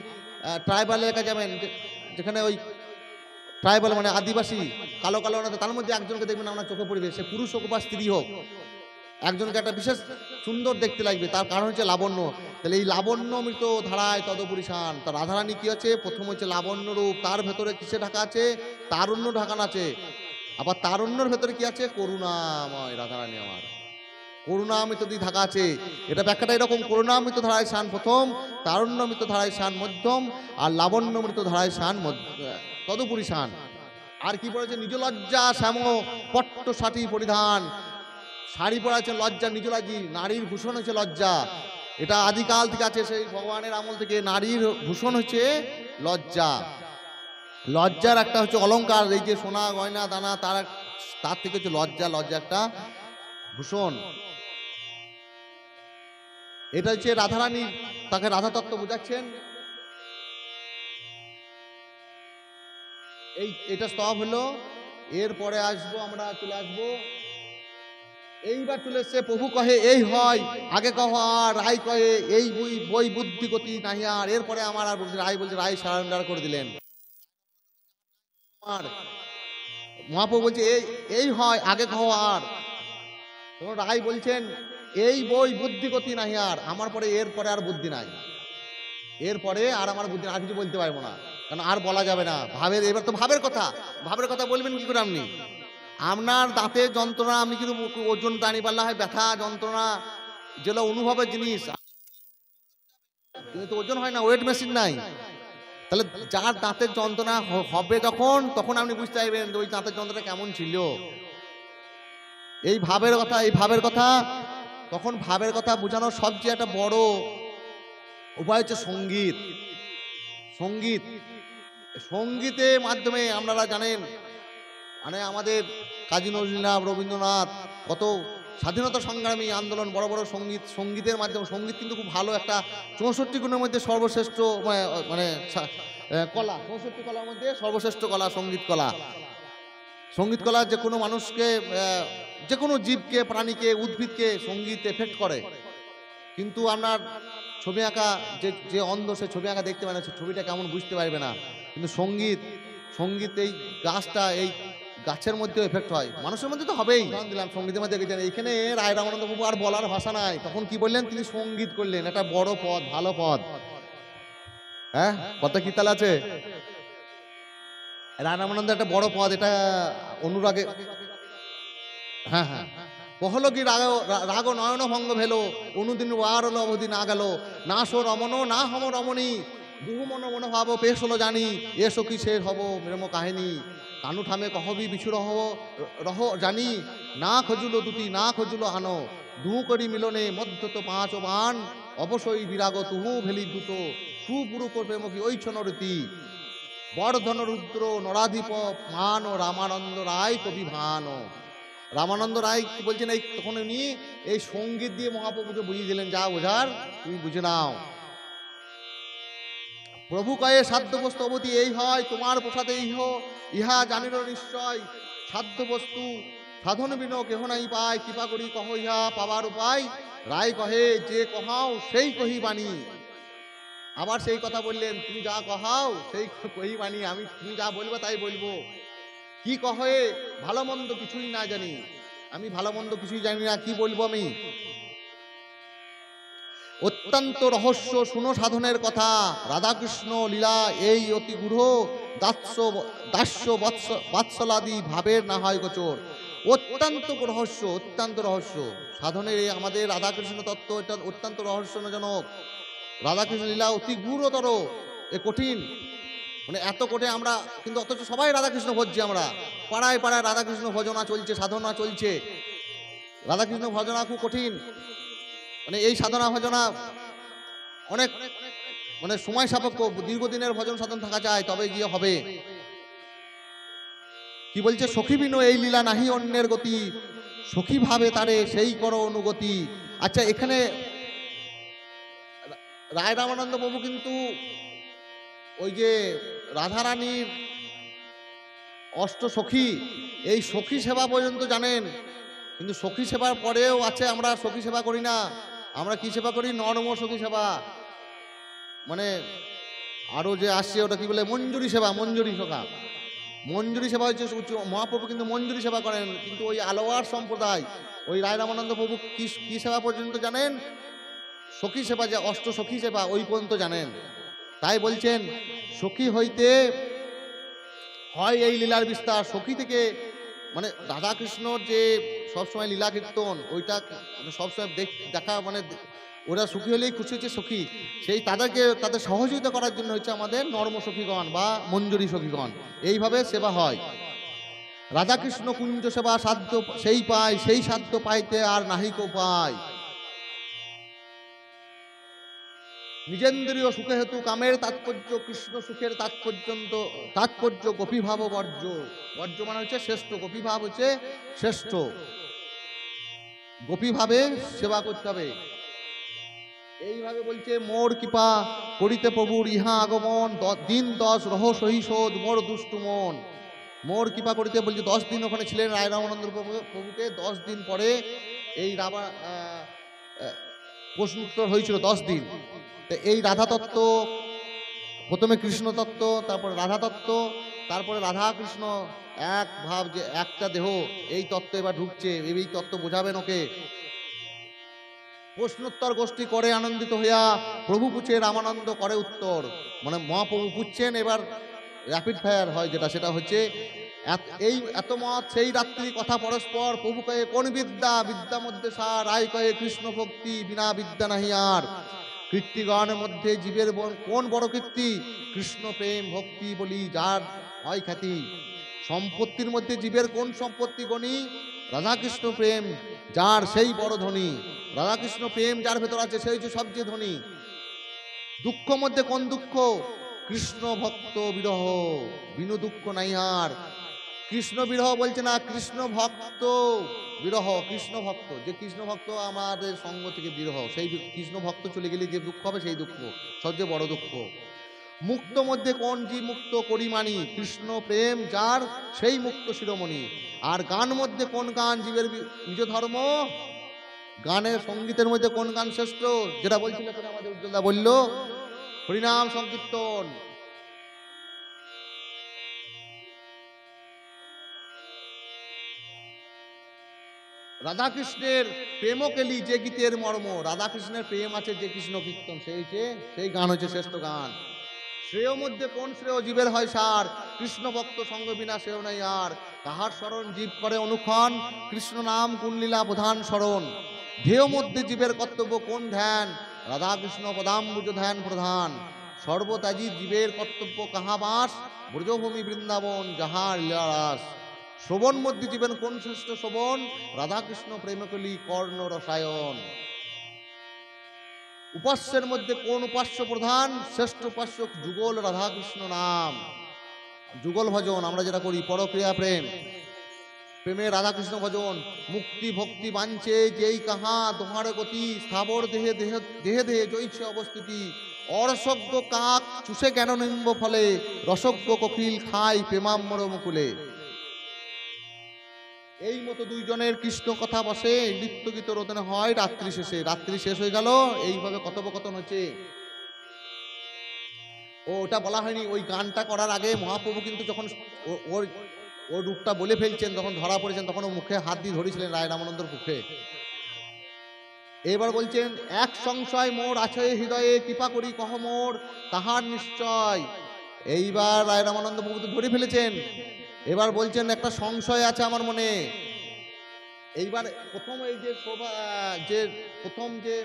ট্রাইবাল এলাকায় যাবেন, যেখানে ওই ট্রাইবাল মানে আদিবাসী কালো কালো, তার মধ্যে একজনকে দেখবেন আপনার চোখে পড়বে, সে পুরুষ হোক বা স্ত্রী হোক, একজনকে একটা বিশেষ সুন্দর দেখতে লাগবে, তার কারণ হচ্ছে লাবণ্য। তাহলে এই লাবণ্যমৃত ধারায় তদপুরী শান। তার রাধারানী কি আছে? প্রথম হচ্ছে লাবণ্য রূপ, তার ভেতরে কিসে ঢাকা আছে? তারুণ্য ঢাকান আছে। আবার তারুণ্যর ভেতরে কি আছে? করুণাময় রাধারানী আমার, করুণামৃত দিয়ে ঢাকা আছে। এটা ব্যাখ্যাটা এরকম, করুণামৃত ধারায় শান প্রথম, তারুণ্যমৃত ধারায় শান মধ্যম, আর লাবণ্যমৃত ধারায় শান তদুপরি শান। আর কি পড়েছে? নিজ লজ্জা শ্যাম পট্ট ষাটি পরিধান। শাড়ি পরা আছে লজ্জা, নিজ লজ্জি, নারীর ভূষণ হচ্ছে লজ্জা। এটা আদিকাল থেকে আছে, সেই ভগবানের আমল থেকে নারীর ভূষণ হচ্ছে লজ্জা। লজ্জার একটা হচ্ছে অলংকার, এই যে সোনা গয়না দানা, তার থেকে হচ্ছে লজ্জা। লজ্জা একটা ভূষণ। এটা হচ্ছে রাধারানী, তাকে রাধা তত্ত্ব বোঝাচ্ছেন। এটা স্তব হলো। এরপরে আসবো আমরা, চলে আসবো, এইবার চলে এসছে প্রভু কহে এই হয়, আগে কহ আর রায় কহে এই বই বুদ্ধি গতি নাহি আর। এরপরে আমার আর বলছে রায়, বলছে রায় সারেন্ডার করে দিলেন। আর মহাপ্রভু বলছে এই হয়, আগে কহ আর। তখন রায় বলছেন এই বই বুদ্ধি গতি নাহি আর, আমার পরে এরপরে আর বুদ্ধি নাই, এরপরে আর আমার বুদ্ধি, আর কিছু বলতে পারবো না, কারণ আর বলা যাবে না। ভাবের, এবার তো ভাবের কথা, ভাবের কথা বলবেন কি করে আপনি? আপনার দাঁতের যন্ত্রণা আপনি কিন্তু ওজন টানি পারলে হয়, ব্যথা যন্ত্রণা যেগুলো অনুভবের জিনিস, কিন্তু ওজন হয় না, ওয়েট মেশিন নাই। তাহলে যার দাঁতের যন্ত্রণা হবে তখন আপনি বুঝতে পারবেন ওই দাঁতের যন্ত্রণা কেমন ছিল। এই ভাবের কথা, এই ভাবের কথা, তখন ভাবের কথা বোঝানোর সবচেয়ে একটা বড় উপায় হচ্ছে সঙ্গীত। সঙ্গীত, সঙ্গীতের মাধ্যমে আপনারা জানেন, মানে আমাদের কাজী নজরুল ইসলাম, রবীন্দ্রনাথ, কত স্বাধীনতা সংগ্রামী আন্দোলন, বড় বড় সঙ্গীতের মাধ্যমে, সঙ্গীত কিন্তু খুব ভালো একটা 64 গুণের মধ্যে সর্বশ্রেষ্ঠ মানে কলা, 64 কলার মধ্যে সর্বশ্রেষ্ঠ কলা সঙ্গীত কলা। সঙ্গীত কলা যে কোনো মানুষকে, যে কোনো জীবকে, প্রাণীকে, উদ্ভিদকে সঙ্গীত এফেক্ট করে। কিন্তু আপনার ছবি আঁকা, যে অন্ধ সে ছবি আঁকা দেখতে পারে না, সে ছবিটা কেমন বুঝতে পারবে না। কিন্তু সঙ্গীত এই গাছটা, এই গাছের মধ্যে এফেক্ট হয়, মানুষের মধ্যে তো হবেই। দিলাম সঙ্গীতের মধ্যে দেখেছেন, এইখানে রায় রামানন্দ বাবু আর বলার ভাষা নাই, তখন কি বললেন? তিনি সঙ্গীত করলেন, একটা বড় পদ, ভালো পদ। হ্যাঁ, কথা কি তাহলে আছে? রায় রামানন্দ একটা বড় পদ, এটা অনুরাগে। হ্যাঁ হ্যাঁ, কহল কি রাগ নয়ন ভঙ্গ ভেলো, অনুদিন বার হলো অবধি না গেল, না সো রমন না হম রমণী, বহু মনোভাব পেশ হলো জানি, এসো কি শেষ হব প্রেম কাহিনী, কানু ঠামে কহবি বিছু রহ জানি, না খোঁজুলো দুটি না খোঁজুলো আনো, দু করি মিলনে মধ্য তো 5 বান, অবশ্যই বিরাগ তুহু ভেলি দ্রুত, সুপুরুষ প্রেম কি ওই নরতি, বর্ধন রুদ্র নরাধিপ মান ও রামানন্দ রায় কবি ভান। রামানন্দ রায় বলছেন, এই তখন উনি এই সঙ্গীত দিয়ে মহাপ্রভুকে বুঝিয়ে দিলেন, যা বোঝার তুমি বুঝে নাও। প্রভু কয়ে সাধ্য বস্তু অবধি এই হয়, তোমার প্রসাদে ইহা জানিল নিশ্চয়, সাধ্য বস্তু সাধন বিন কেহ নাই পায়, কৃপা করি কহ ইহা পাবার উপায়, রায় কহে যে কহাও সেই কহি বাণী। আবার সেই কথা বললেন, তুমি যা কহাও সেই কহি বাণী, তুমি যা বলবো তাই বলবো। কি কহে ভালো মন্দ কিছুই না জানি, আমি ভালো মন্দ কিছুই জানি না, কি বলবো আমি? অত্যন্ত রহস্য শুনো সাধনের কথা, রাধাকৃষ্ণ লীলা এই অতি গূঢ়, দাস্য বাৎসলাদি ভাবের না হয় গোচর। অত্যন্ত রহস্য, অত্যন্ত রহস্য সাধনের, আমাদের রাধাকৃষ্ণ তত্ত্ব এটা অত্যন্ত রহস্যজনক। রাধাকৃষ্ণ লীলা অতি গূঢ়তর, এ কঠিন, মানে এত কঠিন। আমরা কিন্তু অথচ সবাই রাধাকৃষ্ণ ভজছি, আমরা পাড়ায় পাড়ায় রাধাকৃষ্ণ ভজনা চলছে, সাধনা চলছে। রাধাকৃষ্ণ ভজনা খুব কঠিন, মানে এই সাধনা ভজনা অনেক মানে সময় সাপেক্ষ, দীর্ঘদিনের ভজন সাধন থাকা যায়, তবে গিয়ে হবে। কি বলছে? সখী বিনো এই লীলা নাহি অন্যের গতি, সখী ভাবে তারে সেই করো অনুগতি। আচ্ছা, এখানে রায় রামানন্দ বাবু কিন্তু ওই যে রাধারানীর অষ্ট সখী, এই সখী সেবা পর্যন্ত জানেন, কিন্তু সখী সেবার পরেও আছে, আমরা সখী সেবা করি না, আমরা কি সেবা করি? নরম সখী সেবা, মানে আরো যে আসছে ওটা কি বলে, মঞ্জুরি সেবা, মঞ্জুরি সেবা। মঞ্জুরি সেবা হচ্ছে মহাপ্রভু কিন্তু মঞ্জুরি সেবা করেন, কিন্তু ওই আলোয়ার সম্প্রদায়, ওই রায় রামানন্দ প্রভু কি সেবা পর্যন্ত জানেন? সখী সেবা, যে অষ্ট সখী সেবা ওই পর্যন্ত জানেন। তাই বলছেন সখী হইতে হয় এই লীলার বিস্তার। সখী থেকে মানে রাধাকৃষ্ণর যে সবসময় লীলা কীর্তন, ওইটা সবসময় দেখা, মানে ওরা সুখী হলেই খুশি হচ্ছে সখী, সেই তাদের সহযোগিতা করার জন্য হচ্ছে আমাদের নর্ম সখীগণ বা মঞ্জুরি সখীগণ, এইভাবে সেবা হয়। রাধাকৃষ্ণ কুঞ্জ সেবা সাধ্য সেই পায়, সেই সাধ্য পাইতে আর নাহিক পায়। নিজেন্দ্রীয় সুখে হেতু কামের তাৎপর্য, কৃষ্ণ সুখের তাৎপর্য গোপীভাব বর্জ্য। বর্জ্য মানে হচ্ছে শ্রেষ্ঠ, গোপীভাব হচ্ছে শ্রেষ্ঠ। গোপীভাবে সেবা করতে হবে। এইভাবে বলছে, মোর কৃপা করিতে প্রভুর ইহা আগমন, দিন 10 রহ সহিষোধ মোর দুষ্টু মন। মোর কৃপা করিতে বলছে 10 দিন ওখানে ছিলেন রায় রামানন্দ প্রভুকে। 10 দিন পরে এই প্রশ্ন উত্তর হয়েছিল 10 দিন। তো এই রাধা তত্ত্ব, প্রথমে কৃষ্ণ তত্ত্ব, তারপরে রাধা তত্ত্ব, তারপরে রাধা কৃষ্ণ এক ভাব, যে একটা দেহ, এই তত্ত্ব এবার ঢুকছে। এই তত্ত্ব বোঝাবেন ওকে। প্রশ্নোত্তর গোষ্ঠী করে আনন্দিত হইয়া প্রভু পুছে রামানন্দ করে উত্তর। মানে মহাপ্রভু পুচ্ছেন, এবার র্যাপিড ফায়ার হয় যেটা, সেটা হচ্ছে এই এত মত সেই রাত্রি কথা পরস্পর। প্রভু কয়ে কোন বিদ্যা, বিদ্যা মধ্যে সার। রায় কয়ে কৃষ্ণ ভক্তি, বিনা বিদ্যা নাহি আর। কীর্তিগণের মধ্যে জীবের কোন বড় কীর্তি, কৃষ্ণ প্রেম ভক্তি বলি যার হয় খ্যাতি। সম্পত্তির মধ্যে জীবের কোন সম্পত্তি গণি, রাধাকৃষ্ণ প্রেম যার সেই বড় ধনী। রাধাকৃষ্ণ প্রেম যার ভেতর আছে সেই যে সবচেয়ে ধনী। দুঃখ মধ্যে কোন দুঃখ, কৃষ্ণ ভক্ত বিরহ, বিনু দুঃখ নাই আর। কৃষ্ণ বিরহ বলছে না, কৃষ্ণ ভক্ত বিরহ। কৃষ্ণ ভক্ত, যে কৃষ্ণ ভক্ত আমাদের সঙ্গ থেকে বিরহ, সেই কৃষ্ণ ভক্ত চলে গেলে যে দুঃখ হবে সেই দুঃখ সবচেয়ে বড় দুঃখ। মুক্ত মধ্যে কোন জীব মুক্ত করি মানি, কৃষ্ণ প্রেম যার সেই মুক্ত শিরোমণি। আর গান মধ্যে কোন গান জীবের নিজ ধর্ম, গানের সঙ্গীতের মধ্যে কোন গান শ্রেষ্ঠ, যেটা বলছিল আমাদের উজ্জ্বলদা বলল, হরিনাম সংকীর্তন। রাধাকৃষ্ণের প্রেমকেলি যে গীতের মর্ম, রাধাকৃষ্ণের প্রেম আছে যে কৃষ্ণ কীর্তন, সেই গান হচ্ছে শ্রেষ্ঠ গান। শ্রেয় মধ্যে কোন শ্রেয় জীবের হয় সার, কৃষ্ণ ভক্ত সঙ্গ বিনা শ্রেয় নাই আর। তাহার স্মরণ জীব করে অনুক্ষণ, কৃষ্ণ নাম কুণ্ডলীলা প্রধান স্মরণ। ধ্যেয় মধ্যে জীবের কর্তব্য কোন ধ্যান, রাধাকৃষ্ণ পদাম্বুজ ধ্যান প্রধান। সর্বত্যাজি জীবের কর্তব্য কাহা বাস, ব্রজভূমি বৃন্দাবন যাহার লীলারাস। শ্রবণ মধ্যে জীবেন কোন শ্রেষ্ঠ শ্রবণ, রাধাকৃষ্ণ প্রেমকলি কর্ণ রসায়ন। উপাস্যের মধ্যে কোন উপাস্য প্রধান, শ্রেষ্ঠ উপাস্য যুগল রাধাকৃষ্ণ নাম। যুগল ভজন আমরা যেটা করি, পরক্রিয়া প্রেম, প্রেমে রাধাকৃষ্ণ ভজন। মুক্তি ভক্তি বাঞ্ছে যেই কাহা, দোহার গতি স্থাবর দেহে দেহে দেহে দেহে জৈছে অবস্থিতি। অরসজ্ঞ কাক চুষে জ্ঞান নিম্ব ফলে, রসজ্ঞ কোকিল খায় প্রেমাম্বর মুকুলে। এই মতো দুইজনের কৃষ্ণ কথা বসে, নৃত্য গীত রোদনে হয় রাত্রি শেষে। রাত্রি শেষ হয়ে গেল, এইভাবে কথোপকথন হচ্ছে। ওটা বলা হয়নি, ওই গানটা করার আগে মহাপ্রভু কিন্তু যখন ওর রূপটা বলে ফেলছেন, তখন ধরা পড়েছেন, তখন ও মুখে হাত দিয়ে ধরেছিলেন রায় রামানন্দর মুখে। এবার বলছেন, এক সংশয় মোর আছে হৃদয়ে, কৃপা করি কহ মোর তাহার নিশ্চয়। এইবার রায় রামানন্দ প্রভু তো ধরে ফেলেছেন। এবার বলছেন, একটা সংশয় আছে আমার মনে। এইবার প্রথম এই যে প্রথম যে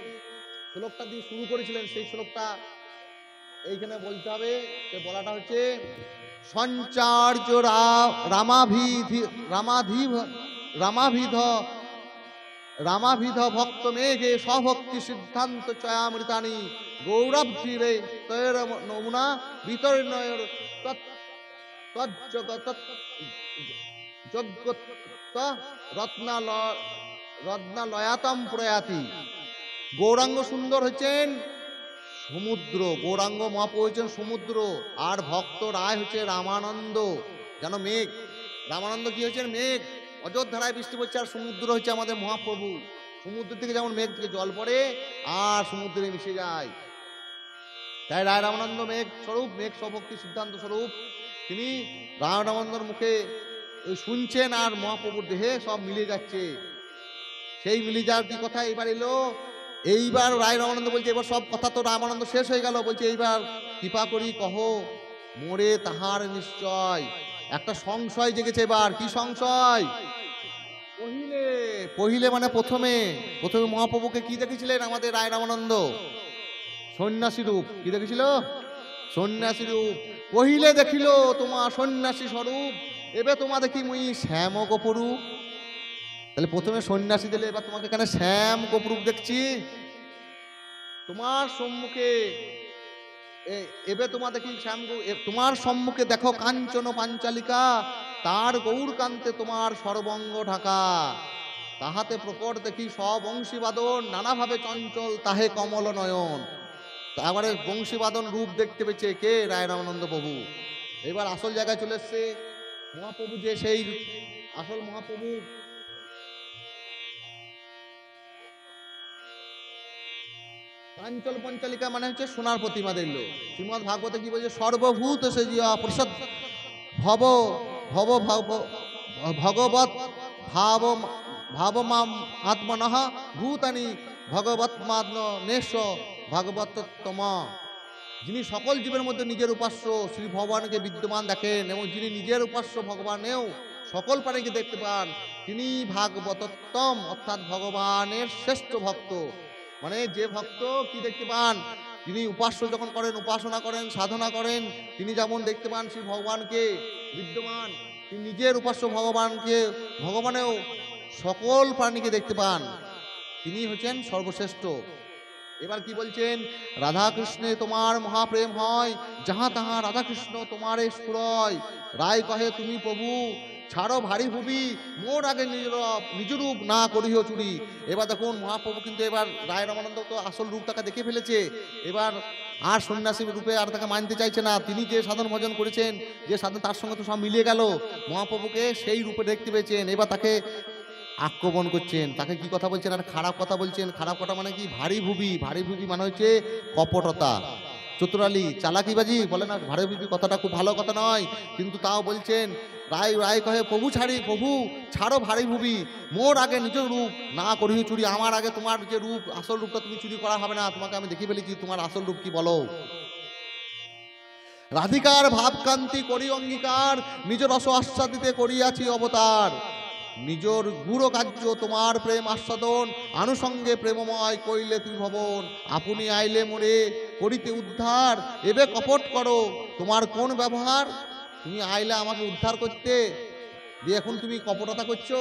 শ্লোকটা দিয়ে শুরু করেছিলেন, সেই শ্লোকটা এইখানে বলতে হবে। সে বলাটা হচ্ছে, সঞ্চার্য রামাভিধ ভক্ত মেঘে স্বভক্তি সিদ্ধান্ত চয়ামৃতানি, গৌরব ধীরে তৈর নমুনা বিতর্ণয়ের রত্নালয়াতম প্রয়াতি। গৌরাঙ্গ সুন্দর হচ্ছেন সমুদ্র, গৌরাঙ্গ মহাপ্রভু হচ্ছেন সমুদ্র, আর ভক্ত রায় হচ্ছে রামানন্দ যেন মেঘ। রামানন্দ কি হচ্ছেন মেঘ, অযোধ্যায় বৃষ্টি পড়ছে, আর সমুদ্র হচ্ছে আমাদের মহাপ্রভু। সমুদ্র থেকে যেমন মেঘ থেকে জল পড়ে আর সমুদ্রে মিশে যায়, তাই রায় রামানন্দ মেঘ স্বরূপ, মেঘ স্বভক্তি সিদ্ধান্ত স্বরূপ। তিনি রায় রামানন্দর মুখে শুনছেন, আর মহাপ্রভুর দেহে সব মিলে যাচ্ছে। সেই মিলে যাওয়ার কি কথা এবার এলো। এইবার রায় রামানন্দ বলছে, এবার সব কথা তো রামানন্দ শেষ হয়ে গেল। বলছে, এইবার কৃপা করি কহ মোরে তাহার নিশ্চয়। একটা সংশয় জেগেছে এবার। কি সংশয়? পहिले মানে প্রথমে মহাপ্রভুকে কি দেখেছিলেন আমাদের রায় রামানন্দ? সন্ন্যাসী রূপ। কি দেখেছিল? সন্ন্যাসী রূপ। পहिले দেখিল তোমার সন্ন্যাসী স্বরূপ, এবে তোমা দেখি মুই শ্যাম গোপরূপ। তাহলে প্রথমে সন্ন্যাসী দিলে, এবার তোমাকে এখানে শ্যাম গোপরূপ দেখছি তোমার সম্মুখে। এবে তোমা দেখি শ্যাম তোমার সম্মুখে দেখো কাঞ্চন পাঞ্চালিকা, তার গৌর কান্তে তোমার সর্বঙ্গ ঢাকা। তাহাতে প্রকট দেখি সব বংশীবাদন, নানাভাবে চঞ্চল তাহে কমল নয়ন। তারপরে বংশীবাদন রূপ দেখতে পেয়েছে কে? রায় রামানন্দ প্রভু। এবার আসল জায়গায় চলে এসছে মহাপ্রভু, যে সেই আসল মহাপ্রভু। কাঞ্চল পঞ্চালিকা মানে হচ্ছে সোনার প্রতিমা দিল। শ্রীমদ ভাগবতে কি বলছে? সর্বভূত সে জিয়া প্রসাদ ভব ভব ভাব ভগবত ভাব ভাবমাম আত্মনঃ ভূতানি ভগবৎমাত্ম নেশ ভগবতত্তম। যিনি সকল জীবের মধ্যে নিজের উপাস্য শ্রী ভগবানকে বিদ্যমান দেখেন এবং যিনি নিজের উপাস্য ভগবানেও সকল প্রাণীকে দেখতে পান, তিনি ভাগবতোত্তম অর্থাৎ ভগবানের শ্রেষ্ঠ ভক্ত। মানে যে ভক্ত কি দেখতে পান? তিনি উপাস্য যখন করেন, উপাসনা করেন, সাধনা করেন, তিনি যেমন দেখতে পান শ্রী ভগবানকে বিদ্যমান, তিনি নিজের উপাস্য ভগবানকে, ভগবানেও সকল প্রাণীকে দেখতে পান, তিনি হচ্ছেন সর্বশ্রেষ্ঠ। এবার কি বলছেন? রাধা কৃষ্ণে তোমার মহাপ্রেম হয়, যাহা তাহা রাধা কৃষ্ণ তোমার স্ফুরয়। রায় কহে তুমি প্রভু ছাড়ো ভারী ভুবি, মোর আগে নিজরূপ না করিও চুরি। এবার দেখুন মহাপ্রভু কিন্তু এবার রায় রামানন্দ তো আসল রূপ তাকে দেখে ফেলেছে। এবার আর সন্ন্যাসী রূপে আর তাকে মানতে চাইছে না। তিনি যে সাধন ভজন করেছেন, যে সাধন, তার সঙ্গে তো সব মিলিয়ে গেল। মহাপ্রভুকে সেই রূপে দেখতে পেয়েছেন। এবার তাকে আক্রমণ করছেন, তাকে কি কথা বলছেন? আর খারাপ কথা বলছেন। খারাপ কথা মানে কি? ভারী ভুবি। ভারী ভুবি মানে হচ্ছে কপটতা, চতুরালি, চালাকিবাজি। বলে না ভারী ভুবি কথাটা খুব ভালো কথা নয়, কিন্তু তাও বলছেন। রায় কহে প্রভু ছাড়ো ভারী ভুবি, মোর আগে নিজের রূপ না করিও চুরি। আমার আগে তোমার যে রূপ, আসল রূপটা তুমি চুরি করা হবে না। তোমাকে আমি দেখে ফেলেছি, তোমার আসল রূপ কি বলো। রাধিকার ভাবকান্তি করি অঙ্গীকার, নিজ রস আস্বাদিতে করিয়াছি অবতার। নিজর গুড় কার্য তোমার প্রেম আস্বাদন, আনুষঙ্গে প্রেমময় কইলে ত্রিভবন। আপনি আইলে মোরে করিতে উদ্ধার, এবে কপট করো তোমার কোন ব্যবহার? তুমি আইলে আমাকে উদ্ধার করতে, দিয়ে এখন তুমি কপটতা করছো।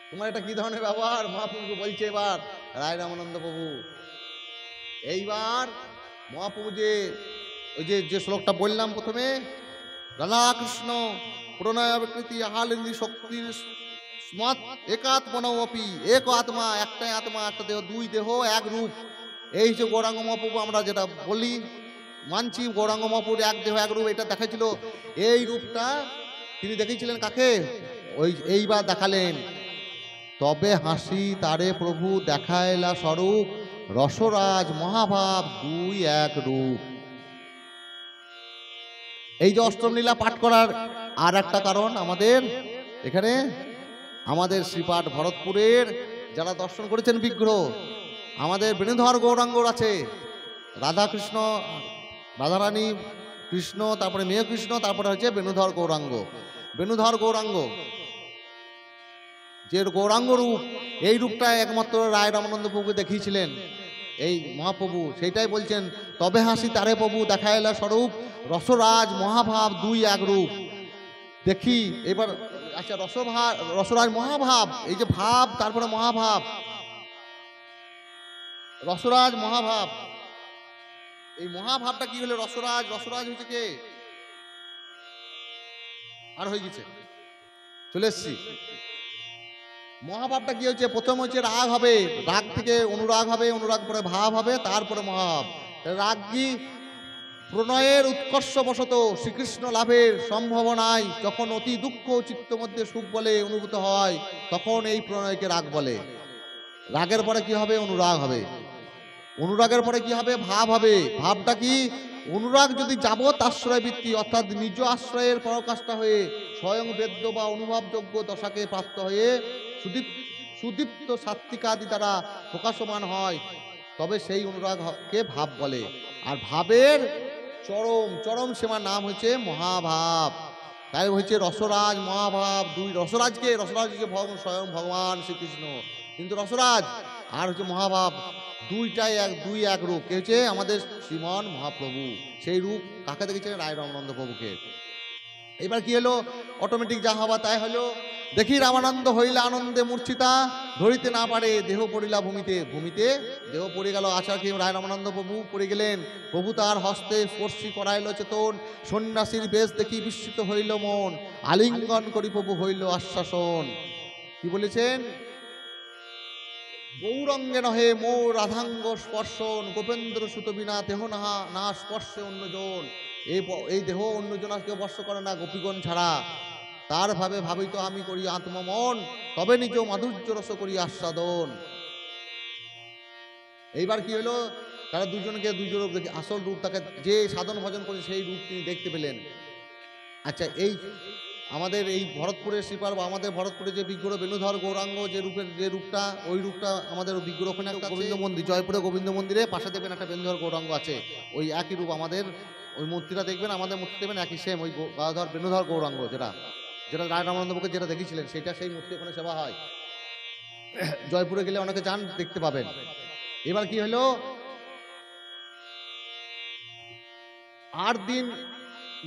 তোমার এটা কি ধরনের ব্যবহার? মহাপ্রভুকে বলছে এবার রায় রামানন্দ প্রভু। এইবার মহাপ্রভু ওই যে শ্লোকটা বললাম প্রথমে, রাধা কৃষ্ণ প্রণয় বিকৃতি আহালিন্দি শক্তির স্মাত একাত্মনপি, এক আত্মা, একটাই আত্মা, একটা দেহ, দুই দেহ এক রূপ। এই যে গৌরাঙ্গ মহাপ্রভু আমরা যেটা বলি, মানছি গৌরাঙ্গ মহাপ্রভুর এক দেহ এক রূপ, এটা দেখাইছিল। এই রূপটা তিনি দেখিয়েছিলেন কাকে? এইবার দেখালেন। তবে হাসি তারে প্রভু দেখাইলা স্বরূপ, রসরাজ মহাভাব দুই এক রূপ। এই যে অষ্টম লীলা পাঠ করার আর একটা কারণ, আমাদের এখানে আমাদের শ্রীপাঠ ভরতপুরের যারা দর্শন করেছেন বিগ্রহ, আমাদের বেণুধর গৌরাঙ্গ আছে, রাধা কৃষ্ণ, রাধারানী কৃষ্ণ, তারপরে মেয় কৃষ্ণ, তারপরে হচ্ছে বেণুধর গৌরাঙ্গ। বেণুধর গৌরাঙ্গ যে গৌরাঙ্গ রূপ, এই রূপটা একমাত্র রায় রামানন্দ প্রভুকে দেখিয়েছিলেন এই মহাপ্রভু। সেইটাই বলছেন, তবে হাসি তারে প্রভু দেখাইলা স্বরূপ, রসরাজ মহাভাব দুই এক রূপ। দেখি এবার, আচ্ছা রসরাজ মহাভাব, এই যে ভাব তারপরে মহাভাব, রসরাজ মহাভাব, এই মহাভাবটা কি হলো? রসরাজ হয়েছে কে? আর হয়ে গেছে, চলে এসছি। মহাভাবটা কি হচ্ছে? প্রথম হচ্ছে রাগ হবে, রাগ থেকে অনুরাগ হবে, অনুরাগ পরে ভাব হবে, তারপরে মহাভাব। রাগ কি? প্রণয়ের উৎকর্ষ বশত শ্রীকৃষ্ণ লাভের সম্ভাবনায় যখন অতি দুঃখ চিত্ত মধ্যে সুখ বলে অনুভূত হয়, তখন এই প্রণয়কে রাগ বলে। রাগের পরে কি হবে? অনুরাগ হবে। অনুরাগের পরে কি হবে? ভাব হবে। ভাবটা কি? অনুরাগ যদি যাবৎ আশ্রয় বৃত্তি অর্থাৎ নিজ আশ্রয়ের পরকাষ্ঠা হয়ে স্বয়ং বেদ্য বা অনুভবযোগ্য দশাকে প্রাপ্ত হয়ে সুদীপ্ত সাত্বিকাদি দ্বারা প্রকাশমান হয়, তবে সেই অনুরাগকে ভাব বলে। আর ভাবের চরম সীমার নাম হচ্ছে মহাভাব। তাই হচ্ছে রসরাজ মহাভাব দুই। রসরাজকে হচ্ছে স্বয়ং ভগবান শ্রীকৃষ্ণ, কিন্তু রসরাজ আর হচ্ছে মহাভাব, দুই এক রূপ। কে হচ্ছে? আমাদের শ্রীমান মহাপ্রভু। সেই রূপ কাকে দেখেছেন? রায় রামানন্দ প্রভুকে। এবার কি হলো, অটোমেটিক যা হওয়া তাই হলো। দেখি রামানন্দ হইলা আনন্দে মূর্ছিতা, ধরিতে না পারে দেহ পড়িলা ভূমিতে। ভূমিতে দেহ পড়ে গেল। আচার্য রায় রামানন্দ প্রভু পড়ে গেলেন। প্রভু তার হস্তে স্পর্শী করাইল চেতন, সন্ন্যাসীর বেশ দেখি বিস্মিত হইল মন, আলিঙ্গন করি প্রভু হইল আশ্বাসন। কি বলেছেন? গৌরঙ্গে নহে মোর রাধাঙ্গ স্পর্শন, গোপেন্দ্র সুত বিনা দেহ না স্পর্শে অন্যজন। এই দেহ অন্যজন কেউ স্পর্শ করে না গোপীগণ ছাড়া। তার ভাবে ভাবিত আমি করি আত্মমন, তবে নিজ মাধুর্য রস করি আস্বাদন। এইবার কি হলো, তারা দুজনকে দুজন রূপ দেখে, আসল রূপ তাকে যে সাধন ভজন করে সেই রূপ তিনি দেখতে পেলেন। আচ্ছা, এই আমাদের এই ভরতপুরের শ্রীপাল বা আমাদের ভরতপুরে যে বিগ্রহ বেণুধর গৌরাঙ্গ যে রূপটা, ওই রূপটা আমাদের বিগ্রহ ওখানে একটা গোবিন্দ মন্দির, জয়পুরে গোবিন্দ মন্দিরে পাশে দেখবেন একটা বেণুধর গৌরাঙ্গ আছে। ওই একই রূপ আমাদের ওই মূর্তিটা দেখবেন, আমাদের মূর্তি দেখবেন একই সেম, ওই গাধর বেণুধর গৌরাঙ্গ যেটা রায় রামানন্দকে যেটা দেখেছিলেন সেটা সেই মূর্তি ওখানে সেবা হয়। জয়পুরে গেলে অনেকে যান, দেখতে পাবেন। এবার কি হলো, 8 দিন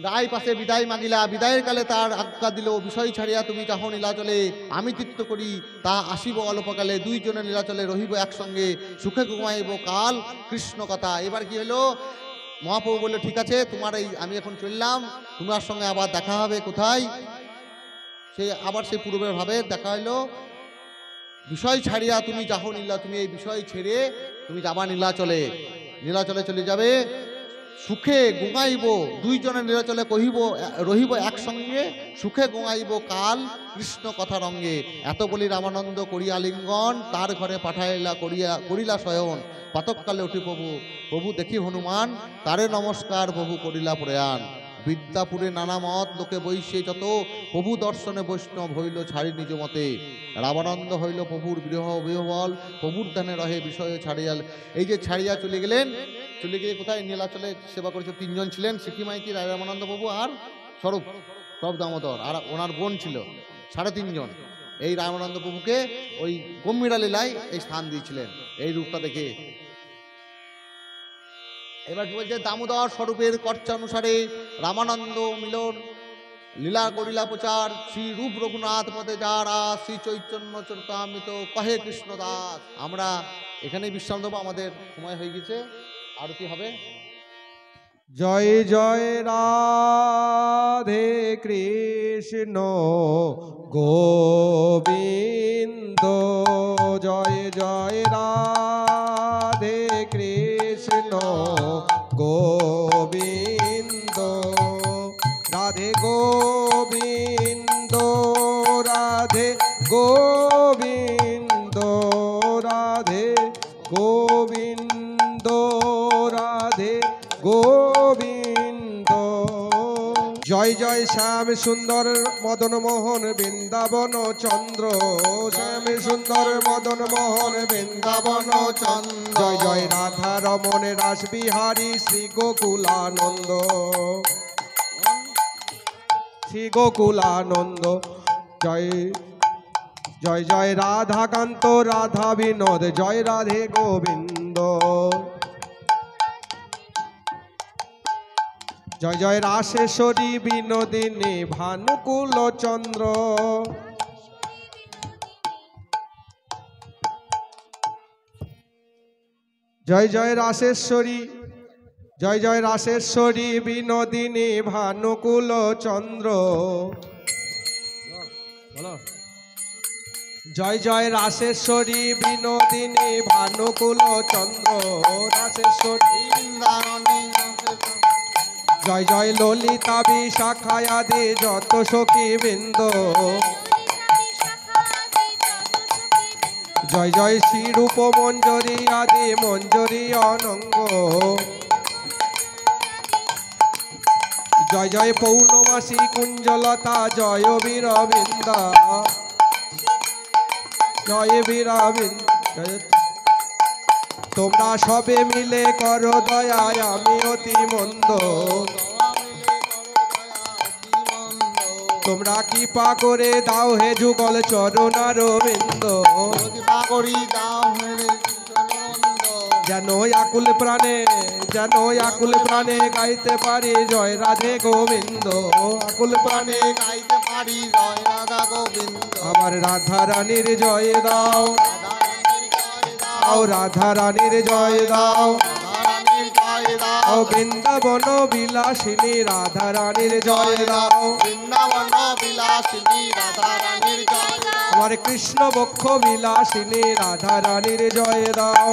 রায় পাশে বিদায় মাগিলা, বিদায়ের কালে তার আজ্ঞা দিল, বিষয় ছাড়িয়া তুমি যাহ নীলাচলে, আমি চিত্ত করি তা আসিব অল্পকালে, দুইজনে নীলাচলে রহিব একসঙ্গে, সুখে ঘুমাইব কাল কৃষ্ণ কথা। এবার কি হলো, মহাপ্রভু বললো ঠিক আছে, তোমার এই আমি এখন চললাম, তোমার সঙ্গে আবার দেখা হবে কোথায়? আবার সেই পূর্বের ভাবে দেখা হইলো, বিষয় ছাড়িয়া তুমি যাহ নীলা, তুমি এই বিষয় ছেড়ে তুমি যাবা নীলাচলে, নীলাচলে চলে যাবে, সুখে গুঙাইব দুইজনে নীলাচলে কহিব রহিব একসঙ্গে, সুখে গুঙাইব কাল কৃষ্ণ কথা রঙ্গে। এত বলি রামানন্দ করিয়া লিঙ্গন, তার ঘরে পাঠাইলা করিলা শয়ন, পাতককালে উঠি প্রভু দেখি হনুমান, তারে নমস্কার প্রভু করিলা প্রয়াণ। বিদ্যাপুরে নানা মত লোকে বৈশে যত, প্রভু দর্শনে বৈষ্ণব হইল ছাড়ি নিজ মতে। রামানন্দ হইল প্রভুর বিহবল, প্রভুর ধ্যানে রহে বিষয় ছাড়িয়াল। এই যে ছাড়িয়া চলে গেলেন, চলে গিয়ে কোথায়? নীলাচলে সেবা করেছে। 3 জন ছিলেন, সিকি মাইতি, রায় রামানন্দ প্রভু আর স্বরূপ দামোদর, আর ওনার বোন ছিল, 3.5 জন। এই রামানন্দ প্রভুকে ওই গম্ভীরা লীলায় এই স্থান দিয়েছিলেন এই রূপটা দেখে। এবার কি বলছে, দামোদর স্বরূপের কর্চানুসারে রামানন্দ মিলন লীলা করিলা প্রচার, শ্রী রূপ রঘুনাথ পদে যারা, শ্রী চৈতন্য চরিতামৃত কহে কৃষ্ণদাস। আমরা এখানেই বিশ্রাম দেবো, আমাদের সময় হয়ে গেছে, আরতি হবে। জয় জয় রাধে কৃষ্ণ গোবিন্দ, জয় জয় রাধে কৃষ্ণ গোবিন্দ, রাধে গোবিন্দ, রাধে গোবিন্দ, রাধে গোবিন্দ, রাধে গোবিন্দ। জয় জয় শ্যাম সুন্দর মদন মোহন বৃন্দাবন চন্দ্র, শ্যাম সুন্দর মদন মোহন বৃন্দাবন চন্দ্র। জয় জয় রাধা রমণ রাস বিহারী শ্রী গোকুলানন্দ, শ্রী গোকুলানন্দ। জয় জয় জয় রাধাকান্ত রাধা বিনোদ, জয় রাধে গোবিন্দ। জয় জয় রাসেশ্বরী বিনোদিনী ভানুকুল চন্দ্র, জয় জয় রাসেশ্বরী, জয় জয় রাসেশ্বরী বিনোদিনী ভানুকুল চন্দ্র। জয় জয় রাসেশ্বরী বিনোদিনী ভানুকুল চন্দ্র, রাসেশ্বরী। জয় জয় ললিতা বিশাখায়াদি যত সখী বৃন্দ, জয় জয় শ্রীরূপ মঞ্জরী আদি মঞ্জরী অনঙ্গ। জয় জয় পৌর্ণমাসী কুঞ্জলতা, জয় বীরবৃন্দা, জয় বীরবৃন্দ। তোমরা সবে মিলে করো দয়ায় আমি অতি মন্দ, তোমরা কৃপা করে দাও হে যুগল চরণার বিন্দ, যেন আকুল প্রাণে গাইতে পারি জয় রাধে গোবিন্দ, আকুল প্রাণে গাইতে পারি জয় রাধা গোবিন্দ। আমার রাধা রানীর জয় দাও, রাধা রানীর জয় দাও, রাধারানীর জয় দাও, ও বৃন্দাবন বিলাসিনী রাধা রানীর জয় দাও, বৃন্দাবন বিলাসিনী রাধারানীর জয় দাও, আমার কৃষ্ণ বক্ষ বিলাসিনী রাধা রানীর জয় দাও,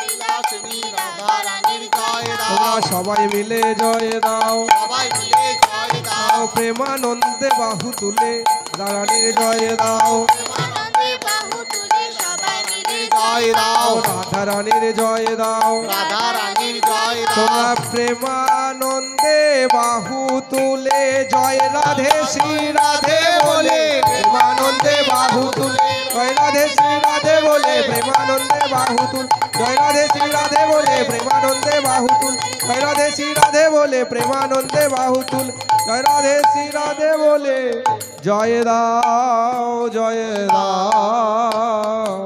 বিলাসিনী রাধারানীর জয় দাও, তোমরা সবাই মিলে জয় দাও, সবাই মিলে জয় দাও, প্রেমানন্দে বাহু তুলে রানীর জয় দাও, প্রেমানন্দে বাহু তুলে সবাই মিলে জয় দাও, রাধা রানীর জয় দাও, রাধারানীর জয় দাও, তোমরা প্রেমানন্দে বাহু তুলে জয় রাধে শ্রী রাধে বলে, প্রেমানন্দে বাহু তুলে জয় রাধে শ্রী রাধে বলে, প্রেমানন্দে বাহু তুল জয় রাধে শ্রী রাধে বলে, প্রেমানন্দে বাহু তুল জয় রাধে শ্রী রাধে বলে, প্রেমানন্দে বাহু তুল জয় রাধে শ্রী রাধে বলে, জয় দাও জয় দাও।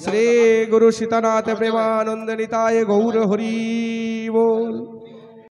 শ্রী গুরু সীতানাথ প্রেমানন্দ নিতায় গৌর হরি बोल।